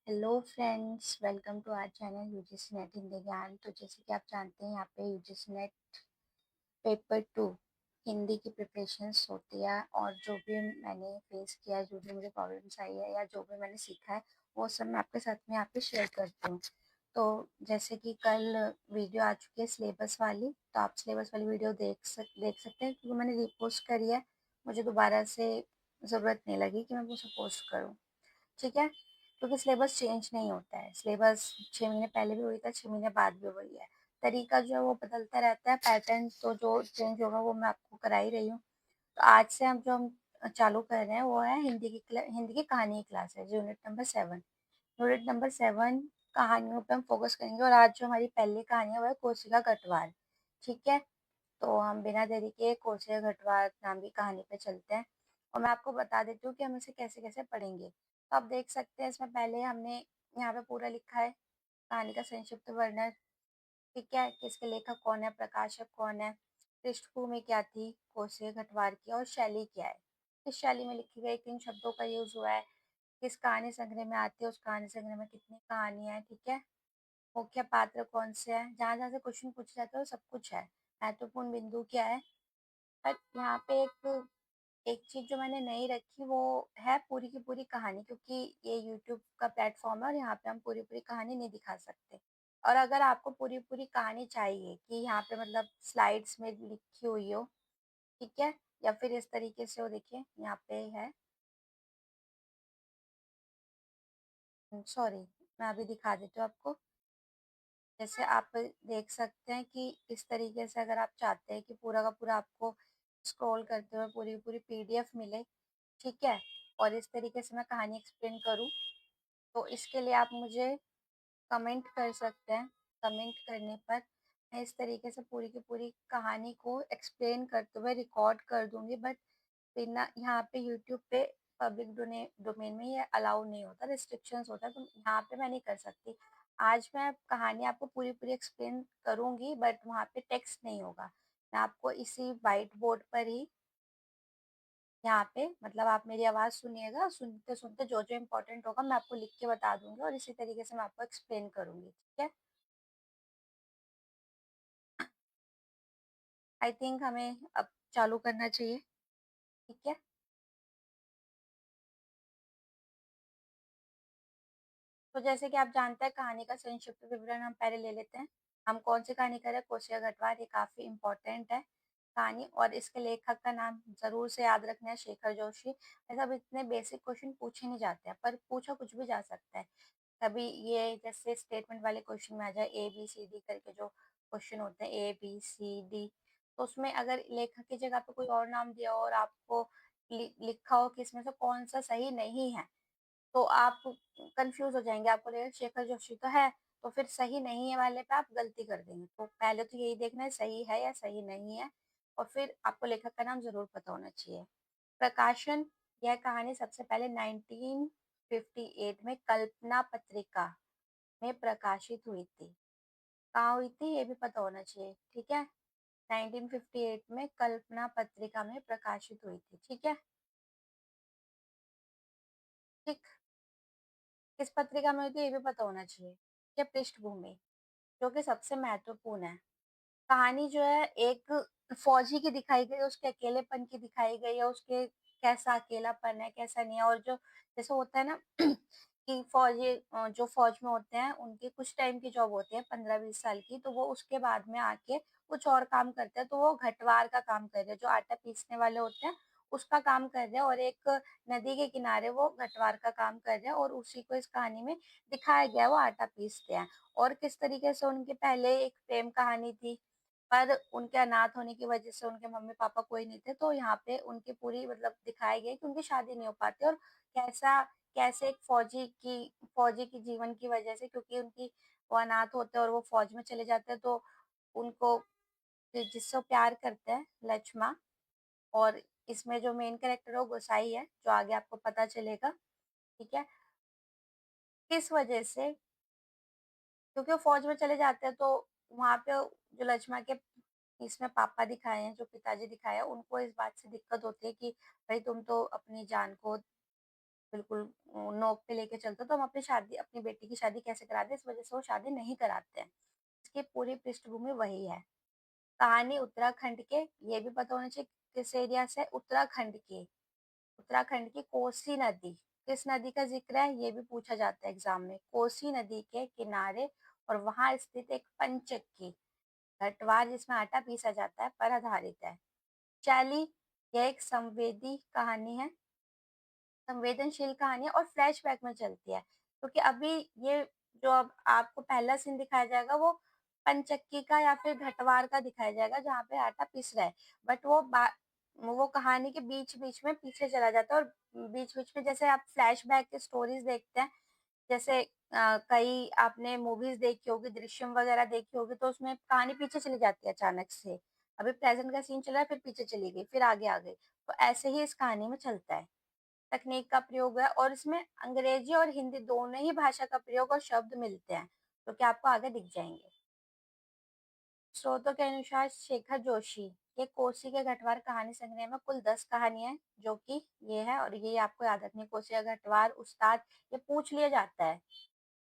Hello friends, welcome to our channel UGC NET Hindi Gyan. तो जैसे कि आप जानते हैं, यहाँ पे यूजीसी नेट पेपर 2 हिंदी की प्रिपरेशंस होती है। और जो भी मैंने फेस किया है, जो भी मुझे प्रॉब्लम्स आई है या जो भी मैंने सीखा है, वो सब मैं आपके साथ में यहाँ पे शेयर करती हूँ। तो जैसे कि कल वीडियो आ चुकी है सिलेबस वाली, तो आप सिलेबस वाली वीडियो देख सकते हैं, क्योंकि मैंने रिपोस्ट करी है। मुझे दोबारा से ज़रूरत नहीं लगी कि मैं उसे पोस्ट करूँ। ठीक है, क्योंकि सिलेबस चेंज नहीं होता है। सिलेबस 6 महीने पहले भी वही था, 6 महीने बाद भी वही है। तरीका जो है वो बदलता रहता है, पैटर्न तो जो चेंज होगा वो मैं आपको करा ही रही हूँ। तो आज से हम चालू कर रहे हैं वो है हिंदी की कहानी की क्लास है, यूनिट नंबर 7। यूनिट नंबर 7 कहानियों पे हम फोकस करेंगे। और आज जो हमारी पहली कहानी है वो है कोशिका गढ़वाल। ठीक है, तो हम बिना देरी के कोशिका गढ़वाल नाम की कहानी पे चलते हैं। और मैं आपको बता देती हूँ कि हम इसे कैसे कैसे पढ़ेंगे। तो आप देख सकते हैं, इसमें पहले हमने यहाँ पे पूरा लिखा है कहानी का संक्षिप्त वर्णन। ठीक है, कि इसके लेखक कौन है, प्रकाशक कौन है, पृष्ठभूमि क्या थी कोशिका गढ़वाल की, और शैली क्या है, किस शैली में लिखी गई, किन शब्दों का यूज हुआ है, किस कहानी संग्रह में आती है, उस कहानी संग्रह में कितनी कहानियां हैं। ठीक है, मुख्य पात्र कौन से हैं, जहाँ जहाँ से क्वेश्चन पूछे जाते हैं वो सब कुछ है। महत्वपूर्ण बिंदु क्या है। बट यहाँ पे एक एक चीज जो मैंने नहीं रखी वो है पूरी की पूरी कहानी, क्योंकि ये यूट्यूब का प्लेटफॉर्म है और यहाँ पे हम पूरी पूरी कहानी नहीं दिखा सकते। और अगर आपको पूरी पूरी कहानी चाहिए कि यहाँ पे मतलब स्लाइड्स में लिखी हुई हो, ठीक है, या फिर इस तरीके से हो, देखिए यहाँ पे है, सॉरी, मैं अभी दिखा देती हूँ आपको। जैसे आप देख सकते हैं कि इस तरीके से अगर आप चाहते हैं कि पूरा का पूरा आपको स्क्रॉल करते हुए पूरी पूरी पीडीएफ मिले, ठीक है, और इस तरीके से मैं कहानी एक्सप्लेन करूँ, तो इसके लिए आप मुझे कमेंट कर सकते हैं। कमेंट करने पर मैं इस तरीके से पूरी की पूरी कहानी को एक्सप्लेन करते हुए रिकॉर्ड कर दूंगी। बट बिना यहाँ पे यूट्यूब पे पब्लिक डोमेन में ये अलाउ नहीं होता, रिस्ट्रिक्शंस होता है, तो यहाँ पे मैं नहीं कर सकती। आज मैं कहानी आपको पूरी पूरी एक्सप्लेन करूंगी, बट वहाँ पे टेक्स्ट नहीं होगा। मैं आपको इसी वाइट बोर्ड पर ही यहाँ पे मतलब आप मेरी आवाज़ सुनिएगा, सुनते सुनते जो जो इम्पोर्टेंट होगा मैं आपको लिख के बता दूंगी, और इसी तरीके से मैं आपको एक्सप्लेन करूंगी। ठीक है, आई थिंक हमें अब चालू करना चाहिए। ठीक है, तो जैसे कि आप जानते हैं, कहानी का संक्षिप्त विवरण हम पहले ले लेते हैं। हम कौन सी कहानी कर रहे हैं, कोशिका गढ़वाल, ये काफी इम्पोर्टेंट है कहानी। और इसके लेखक का नाम जरूर से याद रखना है, शेखर जोशी। ऐसा अब इतने बेसिक क्वेश्चन पूछे नहीं जाते हैं, पर पूछा कुछ भी जा सकता है। कभी ये जैसे स्टेटमेंट वाले क्वेश्चन में आ जाए, ए बी सी डी करके जो क्वेश्चन होते हैं, ए बी सी डी, तो उसमें अगर लेखक की जगह पे कोई और नाम दिया हो और आपको लिखा हो कि इसमें से कौन सा सही नहीं है, तो आप कंफ्यूज हो जाएंगे। आपको लगेगा शेखर जोशी तो है, तो फिर सही नहीं है वाले पे आप गलती कर देंगे। तो पहले तो यही देखना है सही है या सही नहीं है, और फिर आपको लेखक का नाम जरूर पता होना चाहिए। प्रकाशन, यह कहानी सबसे पहले 1958 में कल्पना पत्रिका में प्रकाशित हुई थी। कहाँ हुई थी ये भी पता होना चाहिए। ठीक है, 1958 में कल्पना पत्रिका में प्रकाशित हुई थी। ठीक है, ठीक, किस पत्रिका में हुई थी ये भी पता होना चाहिए। क्या पृष्ठभूमि, जो कि सबसे महत्वपूर्ण है। कहानी जो है एक फौजी की दिखाई गई है, उसके अकेलेपन की दिखाई गई है, उसके कैसा अकेलापन है कैसा नहीं है। और जो जैसे होता है ना कि फौजी जो फौज में होते हैं उनकी कुछ टाइम की जॉब होती है, 15-20 साल की, तो वो उसके बाद में आके कुछ और काम करते हैं। तो वो घटवार का काम कर रहे हैं, जो आटा पीसने वाले होते हैं उसका काम कर रहे हैं, और एक नदी के किनारे वो घटवार का काम कर रहे हैं, और उसी को इस कहानी में दिखाया गया है, वो आटा पीसते हैं। और किस तरीके से उनके पहले एक प्रेम कहानी थी, पर उनके अनाथ होने की वजह से उनके मम्मी पापा कोई नहीं थे, तो यहाँ पे उनकी पूरी मतलब दिखाई गई कि उनकी शादी नहीं हो पाती, और कैसा कैसे एक फौजी की जीवन की वजह से, क्योंकि उनकी वो अनाथ होते हैं और वो फौज में चले जाते हैं, तो उनको जिससे वो प्यार करते हैं, लक्ष्मा। और इसमें जो मेन कैरेक्टर है वो गोसाई है, जो आगे आपको पता चलेगा। ठीक है, किस वजह से, क्योंकि वो फौज में चले जाते हैं, तो वहां पे जो लक्ष्मा के इसमें पापा दिखाए हैं, जो पिताजी दिखाए हैं, उनको इस बात से दिक्कत होती है कि भाई तुम तो अपनी जान को बिल्कुल नोक पे लेके चलते, तो हम अपनी बेटी की शादी कैसे करा दें, इस वजह से वो शादी नहीं कराते हैं। इसकी पूरी पृष्ठभूमि वही है। कहानी उत्तराखंड के, ये भी पता होना चाहिए किस एरिया से, उत्तराखंड की कोसी नदी, किस नदी का जिक्र है ये भी पूछा जाता है एग्जाम में। कोसी नदी के किनारे और वहां स्थित एक पंचक्की घटवार जिसमें आटा पीसा जाता है पर आधारित है। शैली, यह एक संवेदनशील कहानी है और फ्लैशबैक में चलती है, क्योंकि अभी ये जो अब आपको पहला सीन दिखाया जाएगा वो पंचक्की का या फिर घटवार का दिखाया जाएगा जहाँ पे आटा पिस रहा है। बट वो कहानी के बीच बीच में पीछे चला जाता है, और बीच बीच में जैसे आप फ्लैशबैक के स्टोरीज देखते हैं, जैसे कई आपने मूवीज देखी होगी, दृश्यम वगैरह देखी होगी, तो उसमें कहानी पीछे चली जाती है अचानक से। अभी प्रेजेंट का सीन चल रहा है, फिर पीछे चली गई, फिर आगे आ गई। तो ऐसे ही इस कहानी में चलता है। तकनीक का प्रयोग है और इसमें अंग्रेजी और हिंदी दोनों ही भाषा का प्रयोग और शब्द मिलते हैं, जो कि आपको आगे दिख जाएंगे। स्रोतों के अनुसार शेखर जोशी, ये कोसी के घटवार कहानी संग्रह में कुल 10 कहानियां हैं, जो कि ये है, और ये आपको याद रखनी है। कोसी का घटवार उस्ताद, ये पूछ लिया जाता है,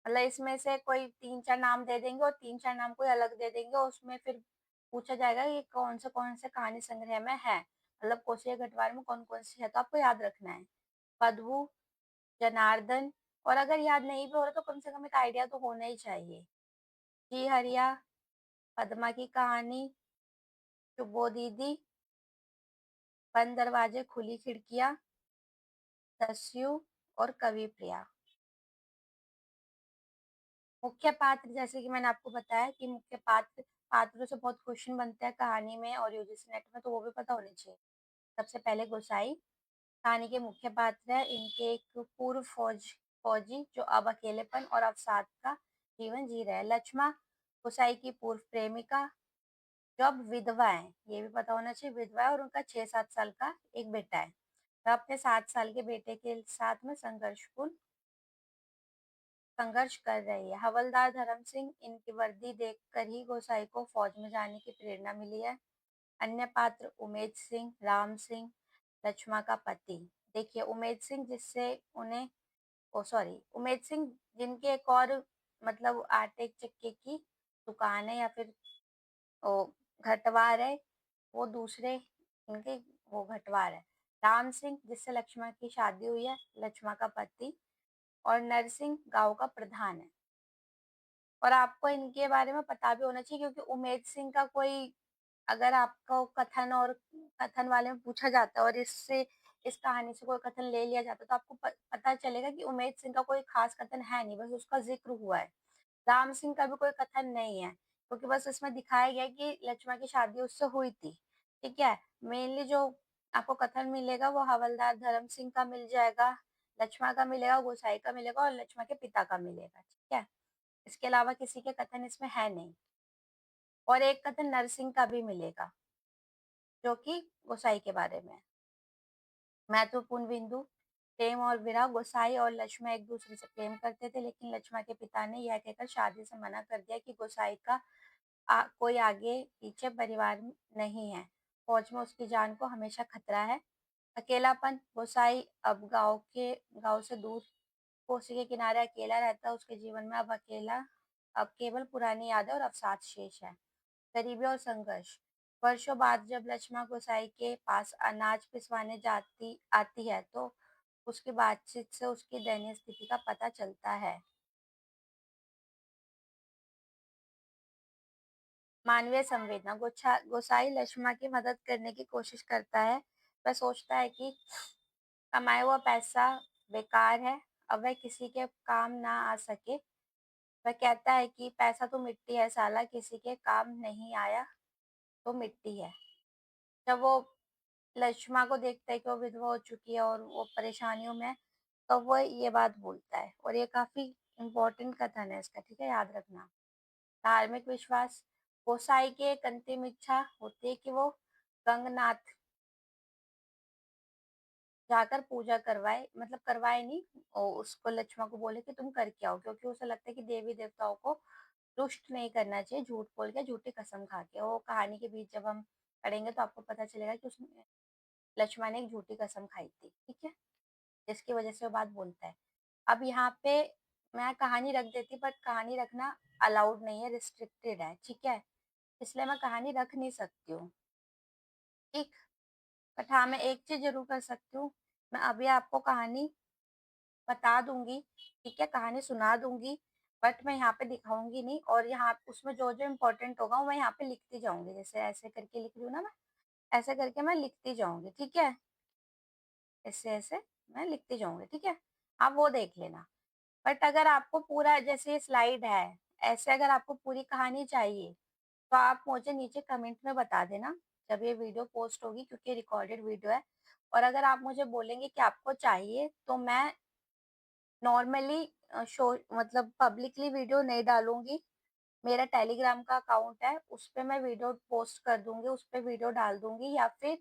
मतलब इसमें से कोई 3-4 नाम दे देंगे और 3-4 नाम कोई अलग दे देंगे, और उसमें फिर पूछा जाएगा ये कौन से कहानी संग्रह में है, मतलब कोसी के घटवार में कौन कौन सी है, तो आपको याद रखना है। पदवू, जनार्दन, और अगर याद नहीं भी हो रहा तो कम से कम एक आइडिया तो होना ही चाहिए। जी हरिया, पद्मा की कहानी, चुब्बो दीदी, बंद दरवाजे खुली खिड़कियां, दस्यु और कवि प्रिया। मुख्य पात्र, जैसे कि मैंने आपको बताया कि पात्रों से बहुत क्वेश्चन बनते हैं कहानी में और यूजीसी नेट में, तो वो भी पता होने चाहिए। सबसे पहले गोसाई, कहानी के मुख्य पात्र है, इनके एक पूर्व फौजी जो अब अकेलेपन और अवसाद का जीवन जी रहे हैं। लक्ष्मा, गोसाई की पूर्व प्रेमिका जो अब विधवा है, ये भी पता होना चाहिए, विधवा है, और उनका 6-7 साल का एक बेटा है। वह अपने 7 साल के बेटे के साथ में संघर्ष कर रही है। हवलदार धर्म सिंह, इनकी वर्दी देखकर ही गोसाई को फौज में जाने की प्रेरणा मिली है। अन्य पात्र उमेद सिंह, राम सिंह, लक्ष्मा का पति। देखिए उमेद सिंह जिससे उन्हें, ओ सॉरी, उमेद सिंह जिनके एक और मतलब आटे चक्के की दुकान है या फिर ओ घटवार है, वो दूसरे इनके वो घटवार है। राम सिंह जिससे लक्ष्मा की शादी हुई है, लक्ष्मा का पति। और नरसिंह गांव का प्रधान है। और आपको इनके बारे में पता भी होना चाहिए, क्योंकि उमेद सिंह का कोई, अगर आपको कथन वाले में पूछा जाता है और इससे इस कहानी से कोई कथन ले लिया जाता है, तो आपको पता चलेगा कि उमेद सिंह का कोई खास कथन है नहीं, बस उसका जिक्र हुआ है। राम सिंह का भी कोई कथन नहीं है, क्योंकि बस इसमें दिखाया गया कि लक्ष्मण की शादी उससे हुई थी। ठीक है। मेनली जो आपको कथन मिलेगा वो हवलदार धर्म सिंह का मिल जाएगा, लक्ष्मण का मिलेगा, गोसाई का मिलेगा और लक्ष्मण के पिता का मिलेगा। ठीक है। इसके अलावा किसी के कथन इसमें है नहीं। और एक कथन नरसिंह का भी मिलेगा, जो कि गोसाई के बारे में है। महत्वपूर्ण बिंदु, प्रेम और विरह, गोसाई और लक्ष्मण एक दूसरे से प्रेम करते थे, लेकिन लक्ष्मण के पिता ने यह कहकर शादी से मना कर दिया कि गोसाई का कोई आगे पीछे परिवार नहीं है, फौज में उसकी जान को हमेशा खतरा है। अकेलापन, गोसाई अब गांव से दूर कोसी के किनारे अकेला रहता है, उसके जीवन में अब केवल पुरानी यादें और अवसाद शेष है। गरीबी और संघर्ष, वर्षों बाद जब लक्ष्मण गोसाई के पास अनाज पिसवाने जाती आती है, तो उसकी बातचीत से उसकी दयनीय स्थिति का पता चलता है। मानवीय संवेदना, गोसाई लक्ष्मण की मदद करने की कोशिश करता है। वह सोचता है कि कमाया हुआ पैसा बेकार है, अब वह किसी के काम ना आ सके। वह कहता है कि पैसा तो मिट्टी है साला, किसी के काम नहीं आया तो मिट्टी है। जब वो लक्ष्मा को देखता है कि वो विधवा हो चुकी है और वो परेशानियों में है, तो वो ये बात बोलता है, और ये काफी इम्पोर्टेंट कथन है इसका, ठीक है, याद रखना। धार्मिक विश्वास, गोसाई की एक अंतिम इच्छा होती है कि वो गंगनाथ जाकर पूजा करवाए, मतलब करवाए नहीं, और उसको लक्ष्मण को बोले कि तुम करके आओ, क्योंकि उसे लगता है कि देवी देवताओं को रुष्ट नहीं करना चाहिए झूठ बोल के, झूठी कसम खा के। वो कहानी के बीच जब हम पढ़ेंगे तो आपको पता चलेगा कि उसने लक्ष्मण ने एक झूठी कसम खाई थी। ठीक है। जिसकी वजह से वो बात बोलता है। अब यहाँ पे मैं कहानी रख देती, बट कहानी रखना अलाउड नहीं है, रिस्ट्रिक्टेड है, ठीक है? इसलिए मैं कहानी रख नहीं सकती हूँ, ठीक? बट हाँ, मैं एक चीज़ ज़रूर कर सकती हूँ, मैं अभी आपको कहानी बता दूँगी, ठीक है? कहानी सुना दूँगी, बट मैं यहाँ पे दिखाऊँगी नहीं, और यहाँ उसमें जो-जो इम्पोर्टेंट होगा वो मैं यहाँ पे लिखती जाऊँगी। जैसे ऐसे करके लिख रही हूँ ना मैं, ऐसे करके मैं लिखती जाऊँगी, ठीक है? ऐसे-ऐसे मैं लिखती जाऊँगी, ठीक है? आप वो देख लेना। बट अगर आपको पूरा जैसे ये स्लाइड है, ऐसे अगर आपको पूरी कहानी चाहिए, तो आप मुझे नीचे कमेंट में बता देना, जब ये वीडियो पोस्ट होगी, क्योंकि रिकॉर्डेड वीडियो है। और अगर आप मुझे बोलेंगे कि आपको चाहिए, तो मैं नॉर्मली शो मतलब पब्लिकली वीडियो नहीं डालूँगी। मेरा टेलीग्राम का अकाउंट है, उसपे मैं वीडियो पोस्ट कर दूँगी, उसपे वीडियो डाल दूँगी, या फिर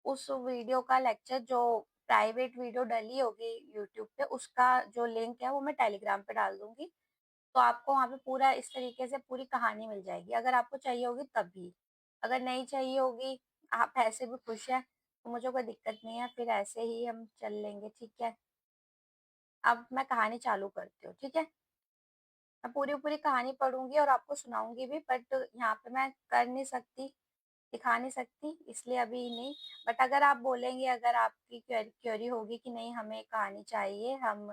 उस वीडियो का लेक्चर जो प्राइवेट वीडियो डली होगी यूट्यूब पे, उसका जो लिंक है वो मैं टेलीग्राम पे डाल दूँगी। तो आपको वहाँ पे पूरा इस तरीके से पूरी कहानी मिल जाएगी, अगर आपको चाहिए होगी तभी। अगर नहीं चाहिए होगी, आप ऐसे भी खुश हैं, तो मुझे कोई दिक्कत नहीं है, फिर ऐसे ही हम चल लेंगे, ठीक है? अब मैं कहानी चालू करती हूँ, ठीक है? मैं पूरी-पूरी कहानी पढ़ूँगी और आपको सुनाऊँगी भी, बट यहाँ पे मैं कर नहीं सकती, दिखा नहीं सकती, इसलिए अभी नहीं। बट अगर आप बोलेंगे, अगर आपकी क्वेरी होगी कि नहीं हमें कहानी चाहिए, हम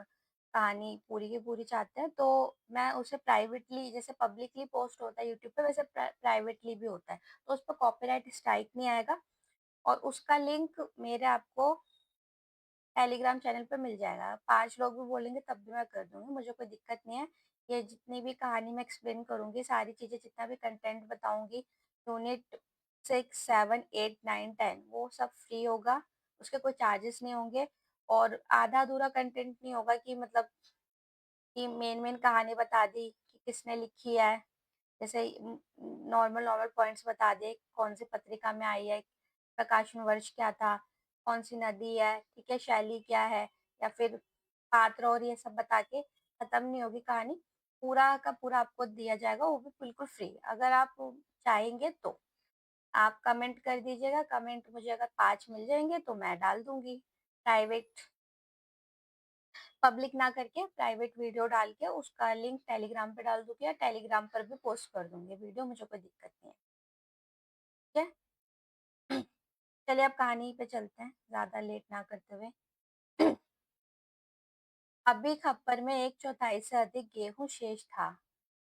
कहानी पूरी की पूरी चाहते हैं, तो मैं उसे प्राइवेटली, जैसे पब्लिकली पोस्ट होता है यूट्यूब पे, वैसे प्राइवेटली भी होता है। तो उस पे कॉपीराइट स्ट्राइक नहीं आएगा, और उसका लिंक मेरे आपको टेलीग्राम चैनल पे मिल जाएगा। 5 लोग भी बोलेंगे तब भी मैं कर दूँगी, मुझे कोई दिक्कत नहीं है। ये जितनी भी कहानी मैं एक्सप्लेन करूँगी, सारी चीज़ें, जितना भी कंटेंट बताऊँगी, यूनिट 6, 7, 8, 9, 10 वो सब फ्री होगा, उसके कोई चार्जेस नहीं होंगे, और आधा-अधूरा कंटेंट नहीं होगा कि मतलब कि मेन-मेन कहानी बता दी कि किसने लिखी है। जैसे नॉर्मल-नॉर्मल पॉइंट्स बता दें, कौन-सी पत्रिका में आई है, प्रकाशन वर्ष क्या था, कौन-सी नदी है, ठीक है, शैली क्या है, या फिर पात्र, और ये सब बता के खत्म नहीं होगी कहानी। पूरा का पूरा आपको दिया जाएगा, वो भी बिल्कुल फ्री। अगर आप चाहेंगे तो आप कमेंट कर दीजिएगा, कमेंट मुझे अगर 5 मिल जाएँगे तो मैं डाल दूँगी। प्राइवेट पब्लिक ना करके प्राइवेट वीडियो डाल के उसका लिंक टेलीग्राम पे डाल दूँगी, या टेलीग्राम पर भी पोस्ट कर दूँगी वीडियो, मुझे कोई दिक्कत नहीं है, ठीक है? चलिए अब कहानी पे चलते हैं, ज़्यादा लेट ना करते हुए। अभी खप्पर में 1/4 से अधिक गेहूँ शेष था।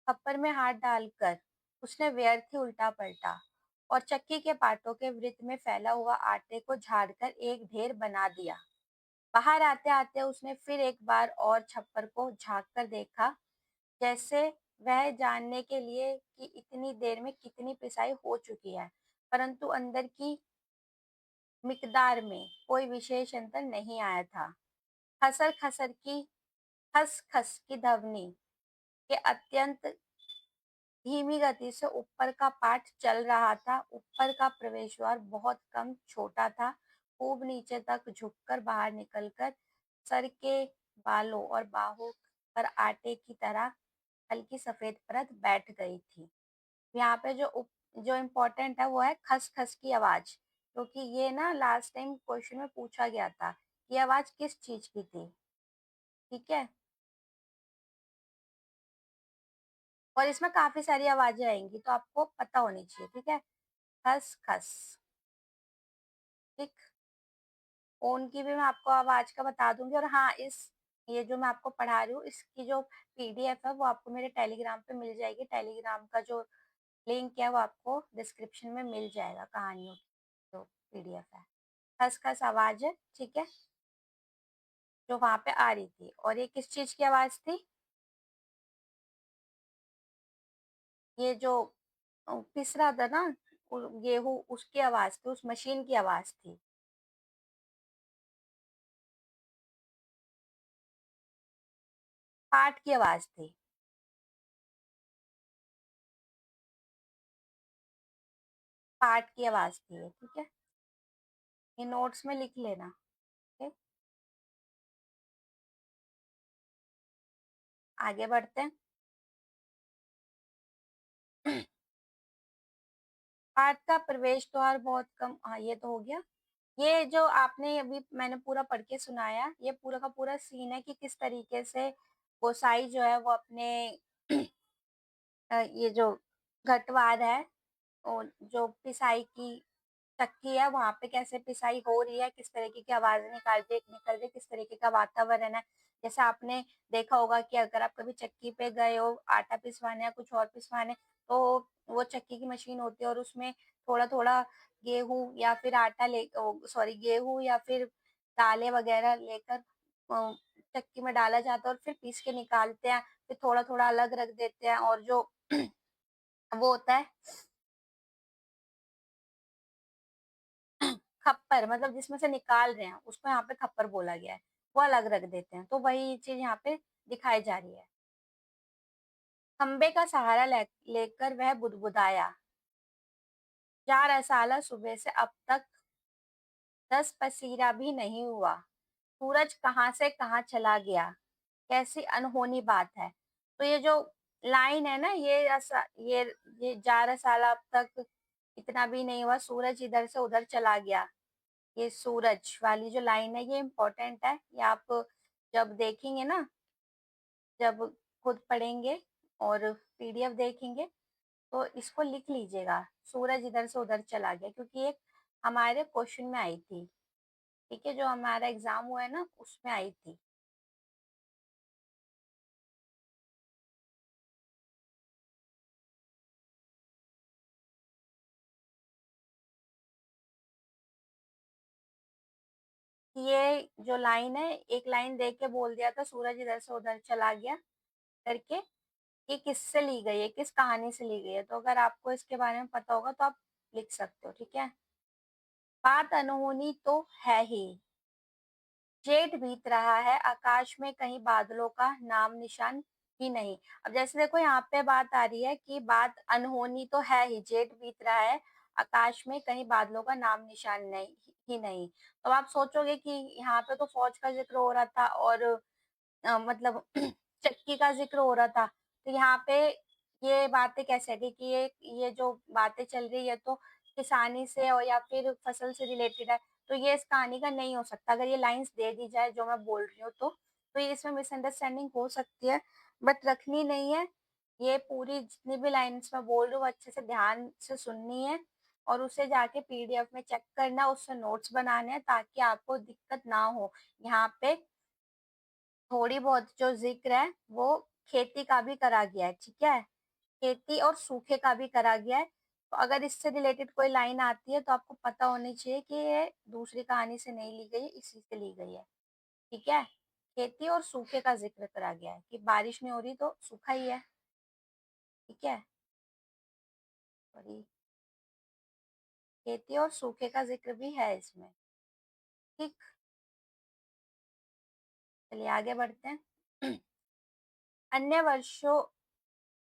खप्पर में हाथ डालकर उसने व्यर्थ ही उल्टा-पलटा और चक्की के पाटों के वृत्त में फैला हुआ आटे को झाड़कर एक ढेर बना दिया। बाहर आते-आते उसने फिर एक बार और छप्पर को झाँक कर देखा, जैसे वह जानने के लिए कि इतनी देर में कितनी पिसाई हो चुकी है, परंतु अंदर की मिकदार में कोई विशेष अंतर नहीं आया था। खसर-खसर की खस-खस की ध्वनि के अत्यंत धीमी गति से ऊपर का पाठ चल रहा था। ऊपर का प्रवेश द्वार बहुत कम छोटा था, खूब नीचे तक झुककर बाहर निकलकर सर के बालों और बाहों पर आटे की तरह हल्की सफेद परत बैठ गई थी। यहाँ पे जो इम्पोर्टेंट है वो है खस-खस की आवाज़, क्योंकि ये ना लास्ट टाइम क्वेश्चन में पूछा गया था, ये आवाज़ किस चीज़ की थी, ठीक है? और इसमें काफ़ी सारी आवाज़ें आएँगी, तो आपको पता होनी चाहिए, ठीक है? खस-खस, ठीक? उनकी भी मैं आपको आवाज़ का बता दूँगी, और हाँ, ये जो मैं आपको पढ़ा रही हूँ, इसकी जो पीडीएफ है, वो आपको मेरे टेलीग्राम पे मिल जाएगी। टेलीग्राम का जो लिंक है, वो आपको डिस्क्रिप्शन में मिल जाएगा, कहानियों की जो पीडीएफ है। खस-खस आवाज़ है, ठीक है? जो वहाँ पे आ रही थी, और ये किस चीज़ की आवाज़ थी? ये जो पिस रहा था ना गेहूँ, उसकी आवाज़ थी, उस मशीन की आवाज़ थी। पाठ की आवाज़ थी, पाठ की आवाज़ थी ये, ठीक है? ये नोट्स में लिख लेना, ठीक? आगे बढ़ते हैं। पाठ का प्रवेश द्वार बहुत कम, हाँ, ये तो हो गया। ये जो आपने अभी मैंने पूरा पढ़ के सुनाया, ये पूरा का पूरा सीन है कि किस तरीके से गोसाई जो है वो अपने ये जो घटवाद है और जो पिसाई की चक्की है वहां पे कैसे पिसाई हो रही है, किस तरीके की आवाजें निकल रही है, किस तरीके का वातावरण है। जैसे आपने देखा होगा कि अगर आप कभी चक्की पे गए हो आटा पिसवाने या कुछ और पिसवाने, तो वो चक्की की मशीन होती है और उसमें थोड़ा थोड़ा गेहूं या फिर आटा ले सॉरी गेहूं या फिर दालें वगैरह लेकर चक्की में डाला जाता है और फिर पीस के निकालते हैं, फिर थोड़ा थोड़ा अलग रख देते हैं और जो वो होता है खप्पर, मतलब जिसमें से निकाल रहे हैं उसको यहाँ पे खप्पर बोला गया है, वो अलग रख देते हैं। तो वही चीज यहाँ पे दिखाई जा रही है। खंबे का सहारा लेकर वह बुदबुदाया, 4 साल सुबह से अब तक 10 पसीरा भी नहीं हुआ। सूरज कहाँ से कहाँ चला गया, कैसी अनहोनी बात है। तो ये जो लाइन है ना, ये 11 साल अब तक इतना भी नहीं हुआ, सूरज इधर से उधर चला गया। ये सूरज वाली जो लाइन है ये इम्पोर्टेंट है, ये आप जब देखेंगे ना, जब खुद पढ़ेंगे और पीडीएफ देखेंगे तो इसको लिख लीजिएगा, सूरज इधर से उधर चला गया, क्योंकि एक हमारे क्वेश्चन में आई थी। ठीक है, जो हमारा एग्जाम हुआ है ना उसमें आई थी। ये जो लाइन है, एक लाइन देख के बोल दिया था सूरज इधर से उधर चला गया करके, ये किससे ली गई है, किस कहानी से ली गई है। तो अगर आपको इसके बारे में पता होगा तो आप लिख सकते हो। ठीक है, बात अनहोनी तो है ही, जेठ बीत रहा है, आकाश में कहीं बादलों का नाम निशान ही नहीं। अब जैसे देखो यहाँ पे बात आ रही है कि बात अनहोनी तो है ही, जेठ बीत रहा है, आकाश में कहीं बादलों का नाम निशान नहीं ही नहीं। तो आप सोचोगे कि यहाँ पे तो फौज का जिक्र हो रहा था और मतलब चक्की का जिक्र हो रहा था, तो यहाँ पे ये बातें कैसे है कि ये जो बातें चल रही है तो किसानी से और या फिर फसल से रिलेटेड है। तो ये इस कहानी का नहीं हो सकता, अगर ये लाइंस दे दी जाए जो मैं बोल रही हूँ तो ये इसमें मिसअंडरस्टैंडिंग हो सकती है, बट रखनी नहीं है। ये पूरी जितनी भी लाइंस मैं बोल रही हूँ अच्छे से ध्यान से सुननी है और उसे जाके पीडीएफ में चेक करना, उससे नोट्स बनाने हैं ताकि आपको दिक्कत ना हो। यहाँ पे थोड़ी बहुत जो जिक्र है वो खेती का भी करा गया है। ठीक है, खेती और सूखे का भी करा गया है। तो अगर इससे रिलेटेड कोई लाइन आती है तो आपको पता होनी चाहिए कि ये दूसरी कहानी से नहीं ली गई है, इसी से ली गई है। ठीक है, खेती और सूखे का जिक्र करा गया है कि बारिश नहीं हो रही तो सूखा ही है। ठीक है, सॉरी, खेती और सूखे का जिक्र भी है इसमें। ठीक, चलिए आगे बढ़ते हैं। अन्य वर्षों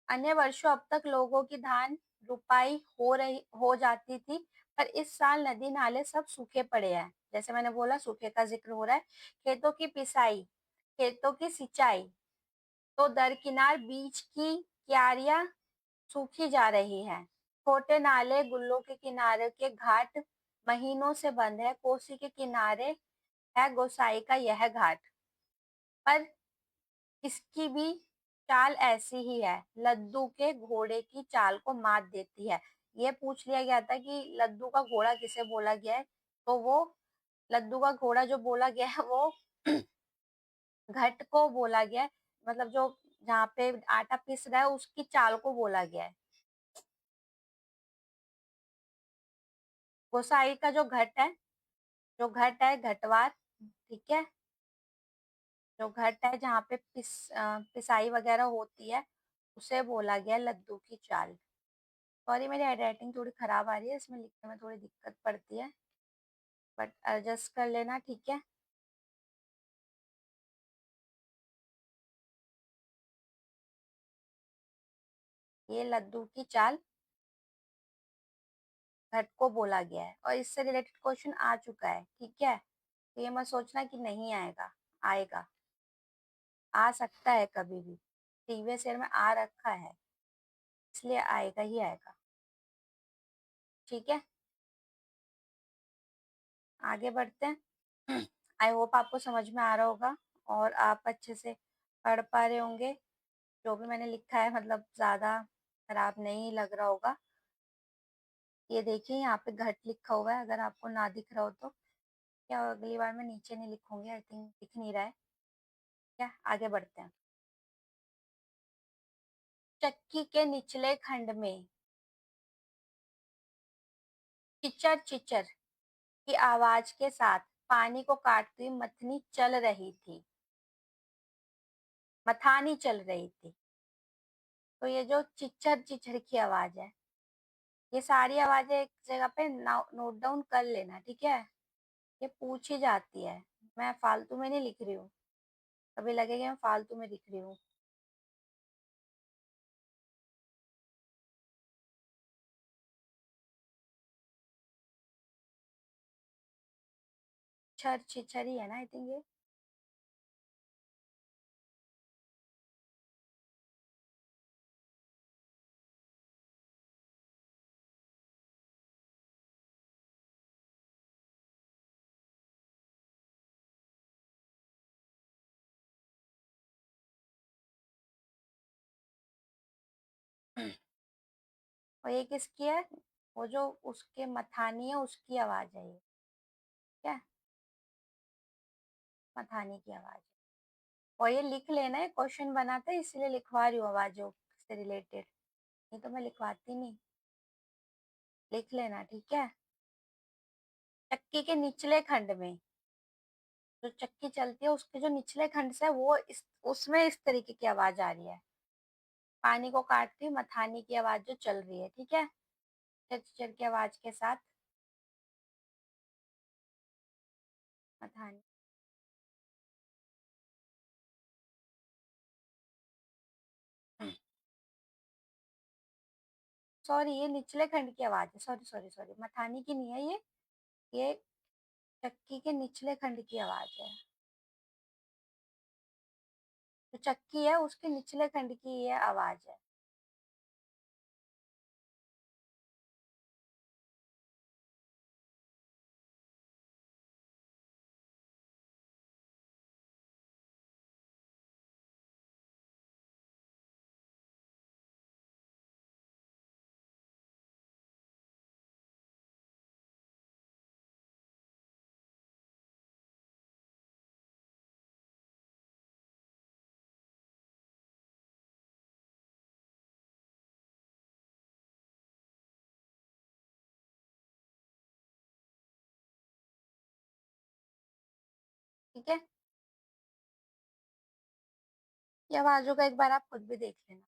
अन्य वर्षों अब तक लोगों की धान रुपाई हो जाती थी, पर इस साल नदी नाले सब सूखे पड़े हैं। जैसे मैंने बोला सूखे का जिक्र हो रहा है। खेतों की पिसाई, खेतों की सिंचाई, तो दरकिनार बीच की क्यारियां सूखी जा रही हैं। छोटे नाले गुल्लों के किनारे के घाट महीनों से बंद है। कोसी के किनारे है गोसाई का यह घाट, पर इसकी भी चाल ऐसी ही है, लद्दू के घोड़े की चाल को मात देती है। ये पूछ लिया गया था कि लद्दू का घोड़ा किसे बोला गया है, तो वो लद्दू का घोड़ा जो बोला गया है वो घट को बोला गया है, मतलब जो जहाँ पे आटा पीस रहा है उसकी चाल को बोला गया है। गोसाई का जो घट है, जो घट है घटवार, ठीक है, जो घट है जहाँ पे पिसाई वगैरह होती है उसे बोला गया लद्दू की चाल। सॉरी मेरी हैंडराइटिंग थोड़ी खराब आ रही है, इसमें लिखने में थोड़ी दिक्कत पड़ती है, बट एडजस्ट कर लेना। ठीक है, ये लद्दू की चाल घट को बोला गया है और इससे रिलेटेड क्वेश्चन आ चुका है। ठीक है, तो ये मत सोचना कि नहीं आएगा, आएगा, आ सकता है कभी भी, प्रीवियस ईयर में आ रखा है, इसलिए आएगा ही आएगा। ठीक है, आगे बढ़ते हैं। आई होप आपको समझ में आ रहा होगा और आप अच्छे से पढ़ पा रहे होंगे। जो भी मैंने लिखा है मतलब ज़्यादा खराब नहीं लग रहा होगा। ये देखिए यहाँ पे घट लिखा हुआ है, अगर आपको ना दिख रहा हो तो क्या अगली बार मैं नीचे नहीं लिखूंगी, आई थिंक दिख नहीं रहा है। क्या आगे बढ़ते हैं। चक्की के निचले खंड में चिचर चिचर की आवाज के साथ पानी को काटती हुई मथनी चल रही थी, मथानी चल रही थी। तो ये जो चिचर चिचर की आवाज है, ये सारी आवाजें एक जगह पे नोट डाउन कर लेना, ठीक है। ये पूछी जाती है, मैं फालतू में नहीं लिख रही हूँ, कभी लगेगा मैं फालतू में लिख रही हूँ। छर छिछर ही है ना, आई थिंक ये। और ये किसकी है? वो जो उसके मथानी है उसकी आवाज है ये। क्या? मथानी की आवाज है। और ये लिख लेना है, क्वेश्चन बनाते हैं इसलिए लिखवा रही हूँ आवाजों से रिलेटेड, नहीं तो मैं लिखवाती नहीं। लिख लेना, ठीक है। चक्की के निचले खंड में, जो चक्की चलती है उसके जो निचले खंड से है, वो उसमें इस तरीके की आवाज आ रही है। पानी को काटती हुई मथानी की आवाज जो चल रही है, ठीक है। चर की आवाज के साथ मथानी। सॉरी, ये निचले खंड की आवाज है, सॉरी सॉरी सॉरी, मथानी की नहीं है ये चक्की के निचले खंड की आवाज है। जो चक्की है उसके निचले खंड की ये आवाज है। ठीक है, ये आवाजों का एक बार आप खुद भी देख लेना।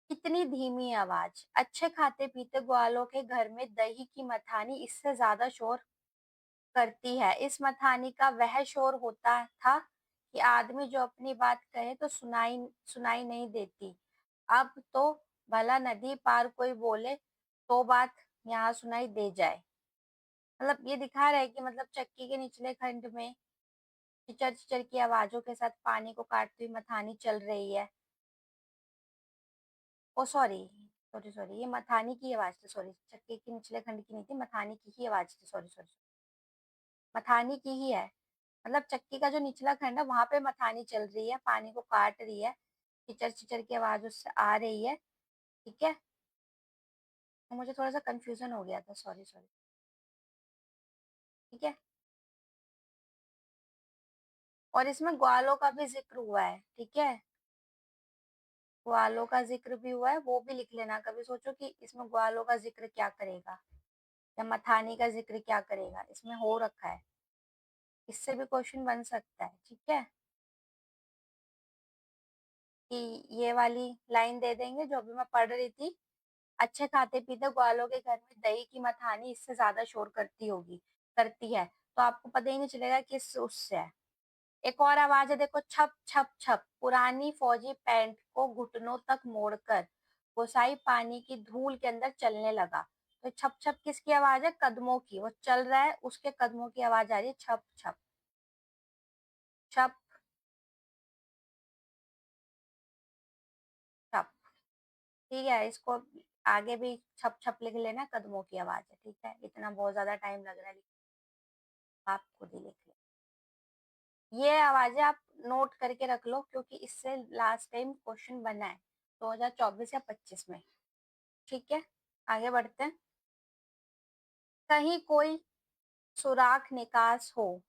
कितनी धीमी आवाज, अच्छे खाते पीते ग्वालों के घर में दही की मथानी इससे ज्यादा शोर करती है। इस मथानी का वह शोर होता था कि आदमी जो अपनी बात कहे तो सुनाई सुनाई नहीं देती। अब तो भला नदी पार कोई बोले तो बात यहाँ सुनाई दे जाए। मतलब ये दिखा रहा है कि मतलब चक्की के निचले खंड में चिचर चिचर की आवाजों के साथ पानी को काटती हुई मथानी चल रही है। ओ सॉरी, सॉरी सॉरी, ये मथानी की आवाज थी, सॉरी, चक्की के निचले खंड की नहीं थी, मथानी की ही आवाज थी, सॉरी सॉरी। मथानी की ही है, मतलब चक्की का जो निचला खंड है वहां पे मथानी चल रही है, पानी को काट रही है, चिचर चिचर की आवाज उससे आ रही है, ठीक है। तो मुझे थोड़ा सा कंफ्यूजन हो गया था, सॉरी सॉरी, ठीक है। और इसमें ग्वालों का भी जिक्र हुआ है, ठीक है। ग्वालों का जिक्र भी हुआ है, वो भी लिख लेना। कभी सोचो कि इसमें ग्वालों का जिक्र क्या करेगा या मथानी का जिक्र क्या करेगा, इसमें हो रखा है, इससे भी क्वेश्चन बन सकता है, ठीक है। कि ये वाली लाइन दे देंगे जो अभी मैं पढ़ रही थी, अच्छे खाते पीते ग्वालों के घर में दही की मथानी इससे ज्यादा शोर करती होगी, करती है, तो आपको पता ही नहीं चलेगा किस उससे है। एक और आवाज है, देखो, छप छप छप, पुरानी फौजी पैंट को घुटनों तक मोड़कर गोसाई पानी की धूल के अंदर चलने लगा। तो छप छप किसकी आवाज है? कदमों की, वो चल रहा है उसके कदमों की आवाज आ रही है, छप छप छप छप, ठीक है। इसको आगे भी छप छप लिख लेना, कदमों की आवाज है, ठीक है। इतना बहुत ज्यादा टाइम लग रहा है। आप खुद ही लिख लो। ये आवाजें आप नोट करके रख लो क्योंकि इससे लास्ट टाइम क्वेश्चन बना है 2024 या 25 में। ठीक है, आगे बढ़ते हैं। कहीं कोई सुराख निकास हो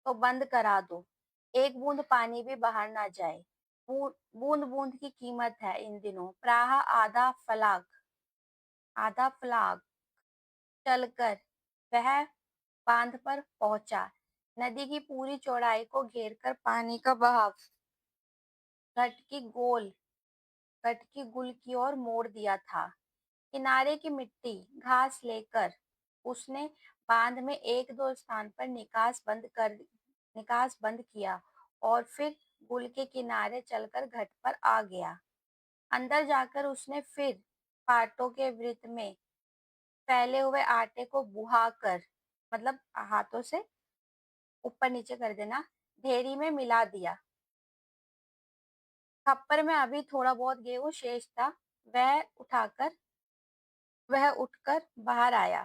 तो बंद करा दो, एक बूंद पानी भी बाहर ना जाए। बूंद बूंद की कीमत है इन दिनों, प्राह आधा फलाग चलकर वह बांध पर पहुंचा। नदी की पूरी चौड़ाई को घेरकर पानी का बहाव घट की गोल घट की गुल की ओर मोड़ दिया था। किनारे की मिट्टी घास लेकर उसने बांध में एक दो स्थान पर निकास बंद किया और फिर गुल के किनारे चलकर घट पर आ गया। अंदर जाकर उसने फिर पाटों के वृत्त में फैले हुए आटे को बुहाकर, मतलब हाथों से ऊपर नीचे कर देना, ढेरी में मिला दिया। खप्पर में अभी थोड़ा बहुत गेहूं शेष था। वह उठकर बाहर आया।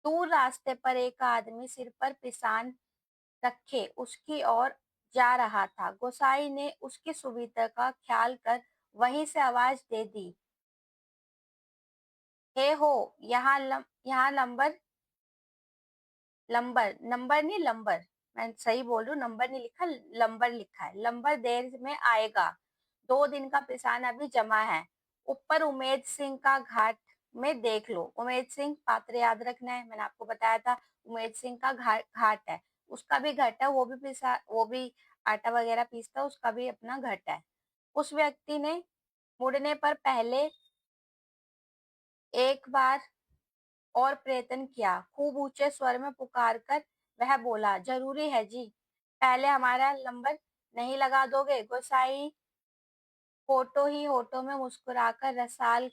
दूर रास्ते पर एक आदमी सिर पर पिसान रखे उसकी ओर जा रहा था। गोसाई ने उसकी सुविधा का ख्याल कर वहीं से आवाज दे दी, हे हो, यहाँ लंबर लंबर नंबर नहीं लंबर, मैं सही बोल रही हूँ, नंबर नहीं लिखा, लंबर लिखा है। लंबर देर में आएगा, 2 दिन का पिसान अभी जमा है। ऊपर उमेद सिंह का घाट में देख लो। उमेद सिंह पात्र याद रखना है, मैंने आपको बताया था। उमेद सिंह का घाट है, उसका भी घट है, वो भी आटा वगैरह पीसता है, उसका भी अपना घट है। उस व्यक्ति ने मुड़ने पर पहले एक बार और प्रयत्न किया। खूब ऊंचे स्वर में पुकार कर वह बोला, जरूरी है जी, पहले हमारा नंबर नहीं लगा दोगे? गोसाई होठों ही होठों में मुस्कुराकर रसाल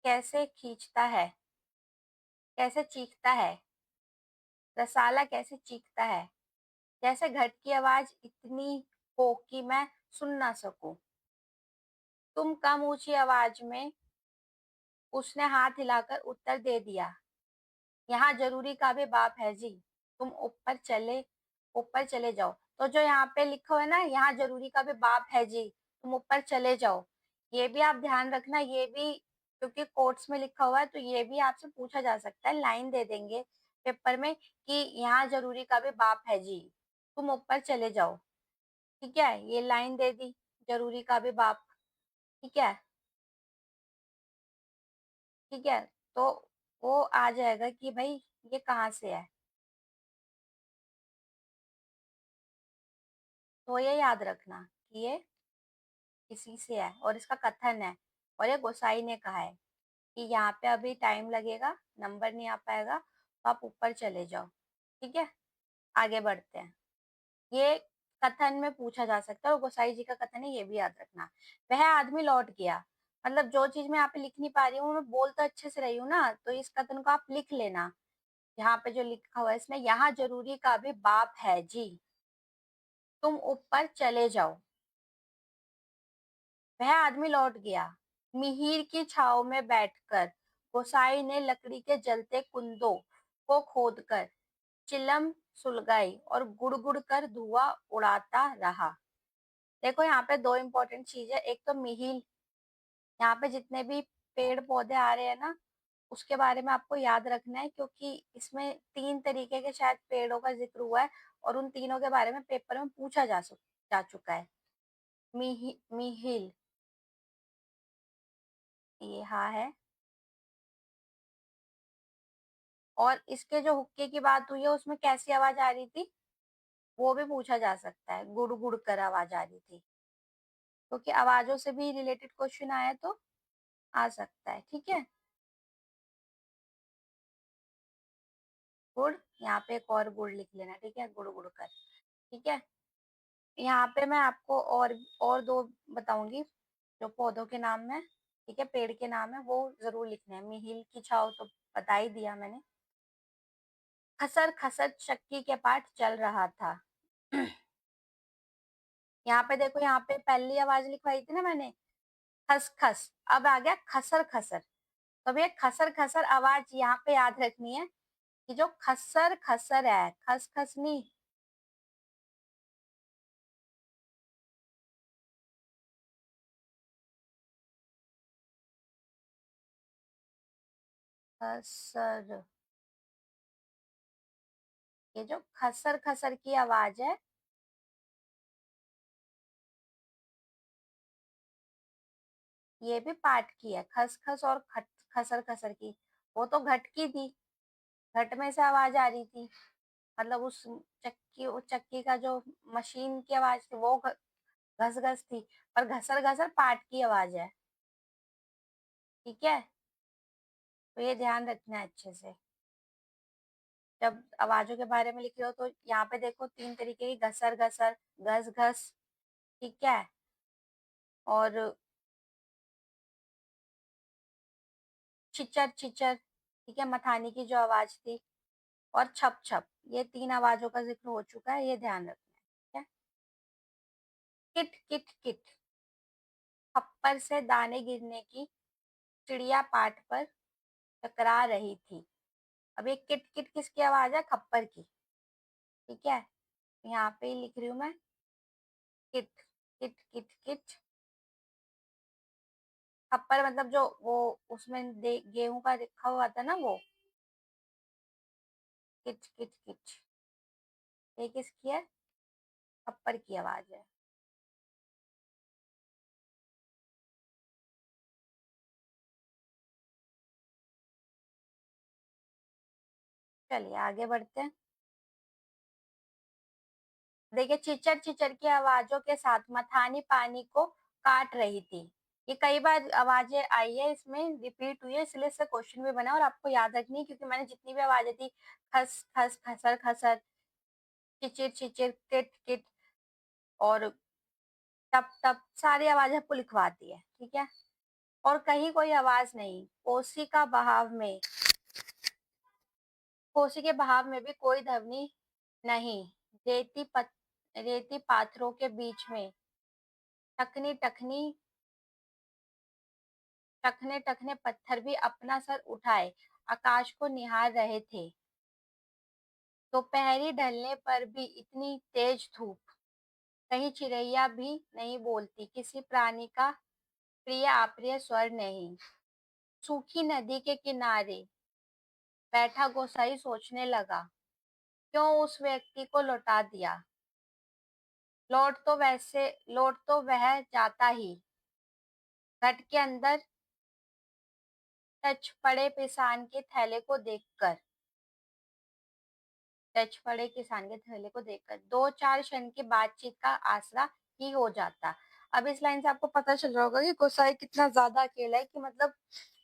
कैसे खींचता है कैसे चीखता है रसाला कैसे चीखता है, जैसे घट की आवाज इतनी हो कि मैं सुन ना सकूं। तुम कम ऊंची आवाज में, उसने हाथ हिलाकर उत्तर दे दिया, यहाँ जरूरी का भी बाप है जी, तुम ऊपर चले जाओ। तो जो यहाँ पे लिखा हुआ है ना, यहाँ जरूरी का भी बाप है जी, तुम ऊपर चले जाओ, ये भी आप ध्यान रखना। ये भी क्योंकि कोर्ट्स में लिखा हुआ है तो ये भी आपसे पूछा जा सकता है, लाइन दे देंगे पेपर में कि यहाँ जरूरी का भी बाप है जी, तुम ऊपर चले जाओ। ठीक है, ये लाइन दे दी, जरूरी का भी बाप। ठीक है, ठीक है। तो वो आ जाएगा कि भाई ये कहाँ से है, तो ये याद रखना कि ये इसी से है और इसका कथन है। और ये गोसाई ने कहा है कि यहाँ पे अभी टाइम लगेगा, नंबर नहीं आ पाएगा, तो आप ऊपर चले जाओ। ठीक है, आगे बढ़ते हैं। ये कथन में पूछा जा सकता है और गोसाई जी का कथन है, ये भी याद रखना। वह आदमी लौट गया, मतलब जो चीज मैं यहाँ पे लिख नहीं पा रही हूँ, मैं बोल तो अच्छे से रही हूँ ना, तो इस कथन को आप लिख लेना। यहाँ पे जो लिखा हुआ है इसमें, यहाँ जरूरी का भी बाप है जी, तुम ऊपर चले जाओ। वह आदमी लौट गया। मिहिर की छाव में बैठकर गोसाई ने लकड़ी के जलते कुंदों को खोदकर चिलम सुलगाई और गुड़ कर धुआं उड़ाता रहा। देखो यहाँ पे दो इंपॉर्टेंट चीज है, एक तो मिहिल, यहाँ पे जितने भी पेड़ पौधे आ रहे हैं ना, उसके बारे में आपको याद रखना है क्योंकि इसमें 3 तरीके के शायद पेड़ों का जिक्र हुआ है और उन तीनों के बारे में पेपर में पूछा जा चुका है। मिहिल, ये हाँ है। और इसके जो हुक्के की बात हुई है उसमें कैसी आवाज आ रही थी, वो भी पूछा जा सकता है, गुड़ गुड़ कर आवाज आ रही थी, क्योंकि आवाजों से भी रिलेटेड क्वेश्चन आया तो आ सकता है। ठीक है, गुड़, यहाँ पे एक और गुड़ लिख लेना। ठीक है, गुड़ गुड़ कर। ठीक है, यहाँ पे मैं आपको और दो बताऊंगी जो पौधों के नाम है। ठीक है, पेड़ के नाम है, वो जरूर लिखने हैं। मिहिल की छाव तो बता ही दिया मैंने। खसर खसर चक्की के पाठ चल रहा था। यहाँ पे देखो, यहाँ पे पहली आवाज लिखवाई थी ना मैंने, खस खस, अब आ गया खसर खसर। तो अब ये खसर खसर आवाज यहाँ पे याद रखनी है ये जो खस्सर खसर है, खस खस नहीं, खसर। ये जो खसर खसर की आवाज है, ये भी पाठ की है, खस खस और खसर खसर की। वो तो घट की थी, घट में से आवाज आ रही थी, मतलब उस चक्की, उस चक्की का जो मशीन की आवाज थी वो घस घस थी। पर घसर घसर पाठ की आवाज है। ठीक है, तो ये ध्यान रखना है अच्छे से जब आवाजों के बारे में लिख रहे हो। तो यहाँ पे देखो 3 तरीके की, घसर घसर, घस घस, ठीक है, और चिचर चिचर, ठीक है, मथानी की जो आवाज थी, और छप छप। ये 3 आवाजों का जिक्र हो चुका है, ये ध्यान रखना है। ठीक है, किट किट किट, खप्पर से दाने गिरने की चिड़िया पाठ पर टकरा रही थी। अब ये किट किट किसकी आवाज है? खप्पर की। ठीक है, यहाँ पे ही लिख रही हूँ मैं, किट किट किट किट। खप्पर मतलब जो वो उसमें गेहूं का लिखा हुआ था ना, वो किच किच किच। ये किसकी है? खप्पर की आवाज है। चलिए आगे बढ़ते हैं। देखिए, चिचर चिचर की आवाजों के साथ मथानी पानी को काट रही थी। ये कई बार आवाजें आई है, इसमें रिपीट हुई है, इसलिए इससे क्वेश्चन भी बना और आपको याद रखनी है, क्योंकि मैंने जितनी भी आवाजें थी, खस खस, खसर खसर, चिचिर चिचिर, किट किट और टप टप, सारी आवाजें आपको लिखवाती है। ठीक है, और कहीं कोई आवाज नहीं। कोसी के बहाव में भी कोई ध्वनि नहीं। रेती पाथरों के बीच में टकनी टकनी, टकने टकने पत्थर भी अपना सर उठाए आकाश को निहार रहे थे। दोपहरी ढलने पर भी इतनी तेज धूप, कहीं चिड़ैया भी नहीं बोलती, किसी प्राणी का प्रिय अप्रिय स्वर नहीं। सूखी नदी के किनारे बैठा गोसाई सोचने लगा, क्यों उस व्यक्ति को लौटा दिया। लौट तो वह जाता ही। घट के अंदर टच पड़े किसान के थैले को देखकर, टच पड़े किसान के थैले को देखकर दो चार क्षण की बातचीत का आसरा ही हो जाता। अब इस लाइन से आपको पता चल रहा होगा कि गोसाई कितना ज्यादा अकेला है, कि मतलब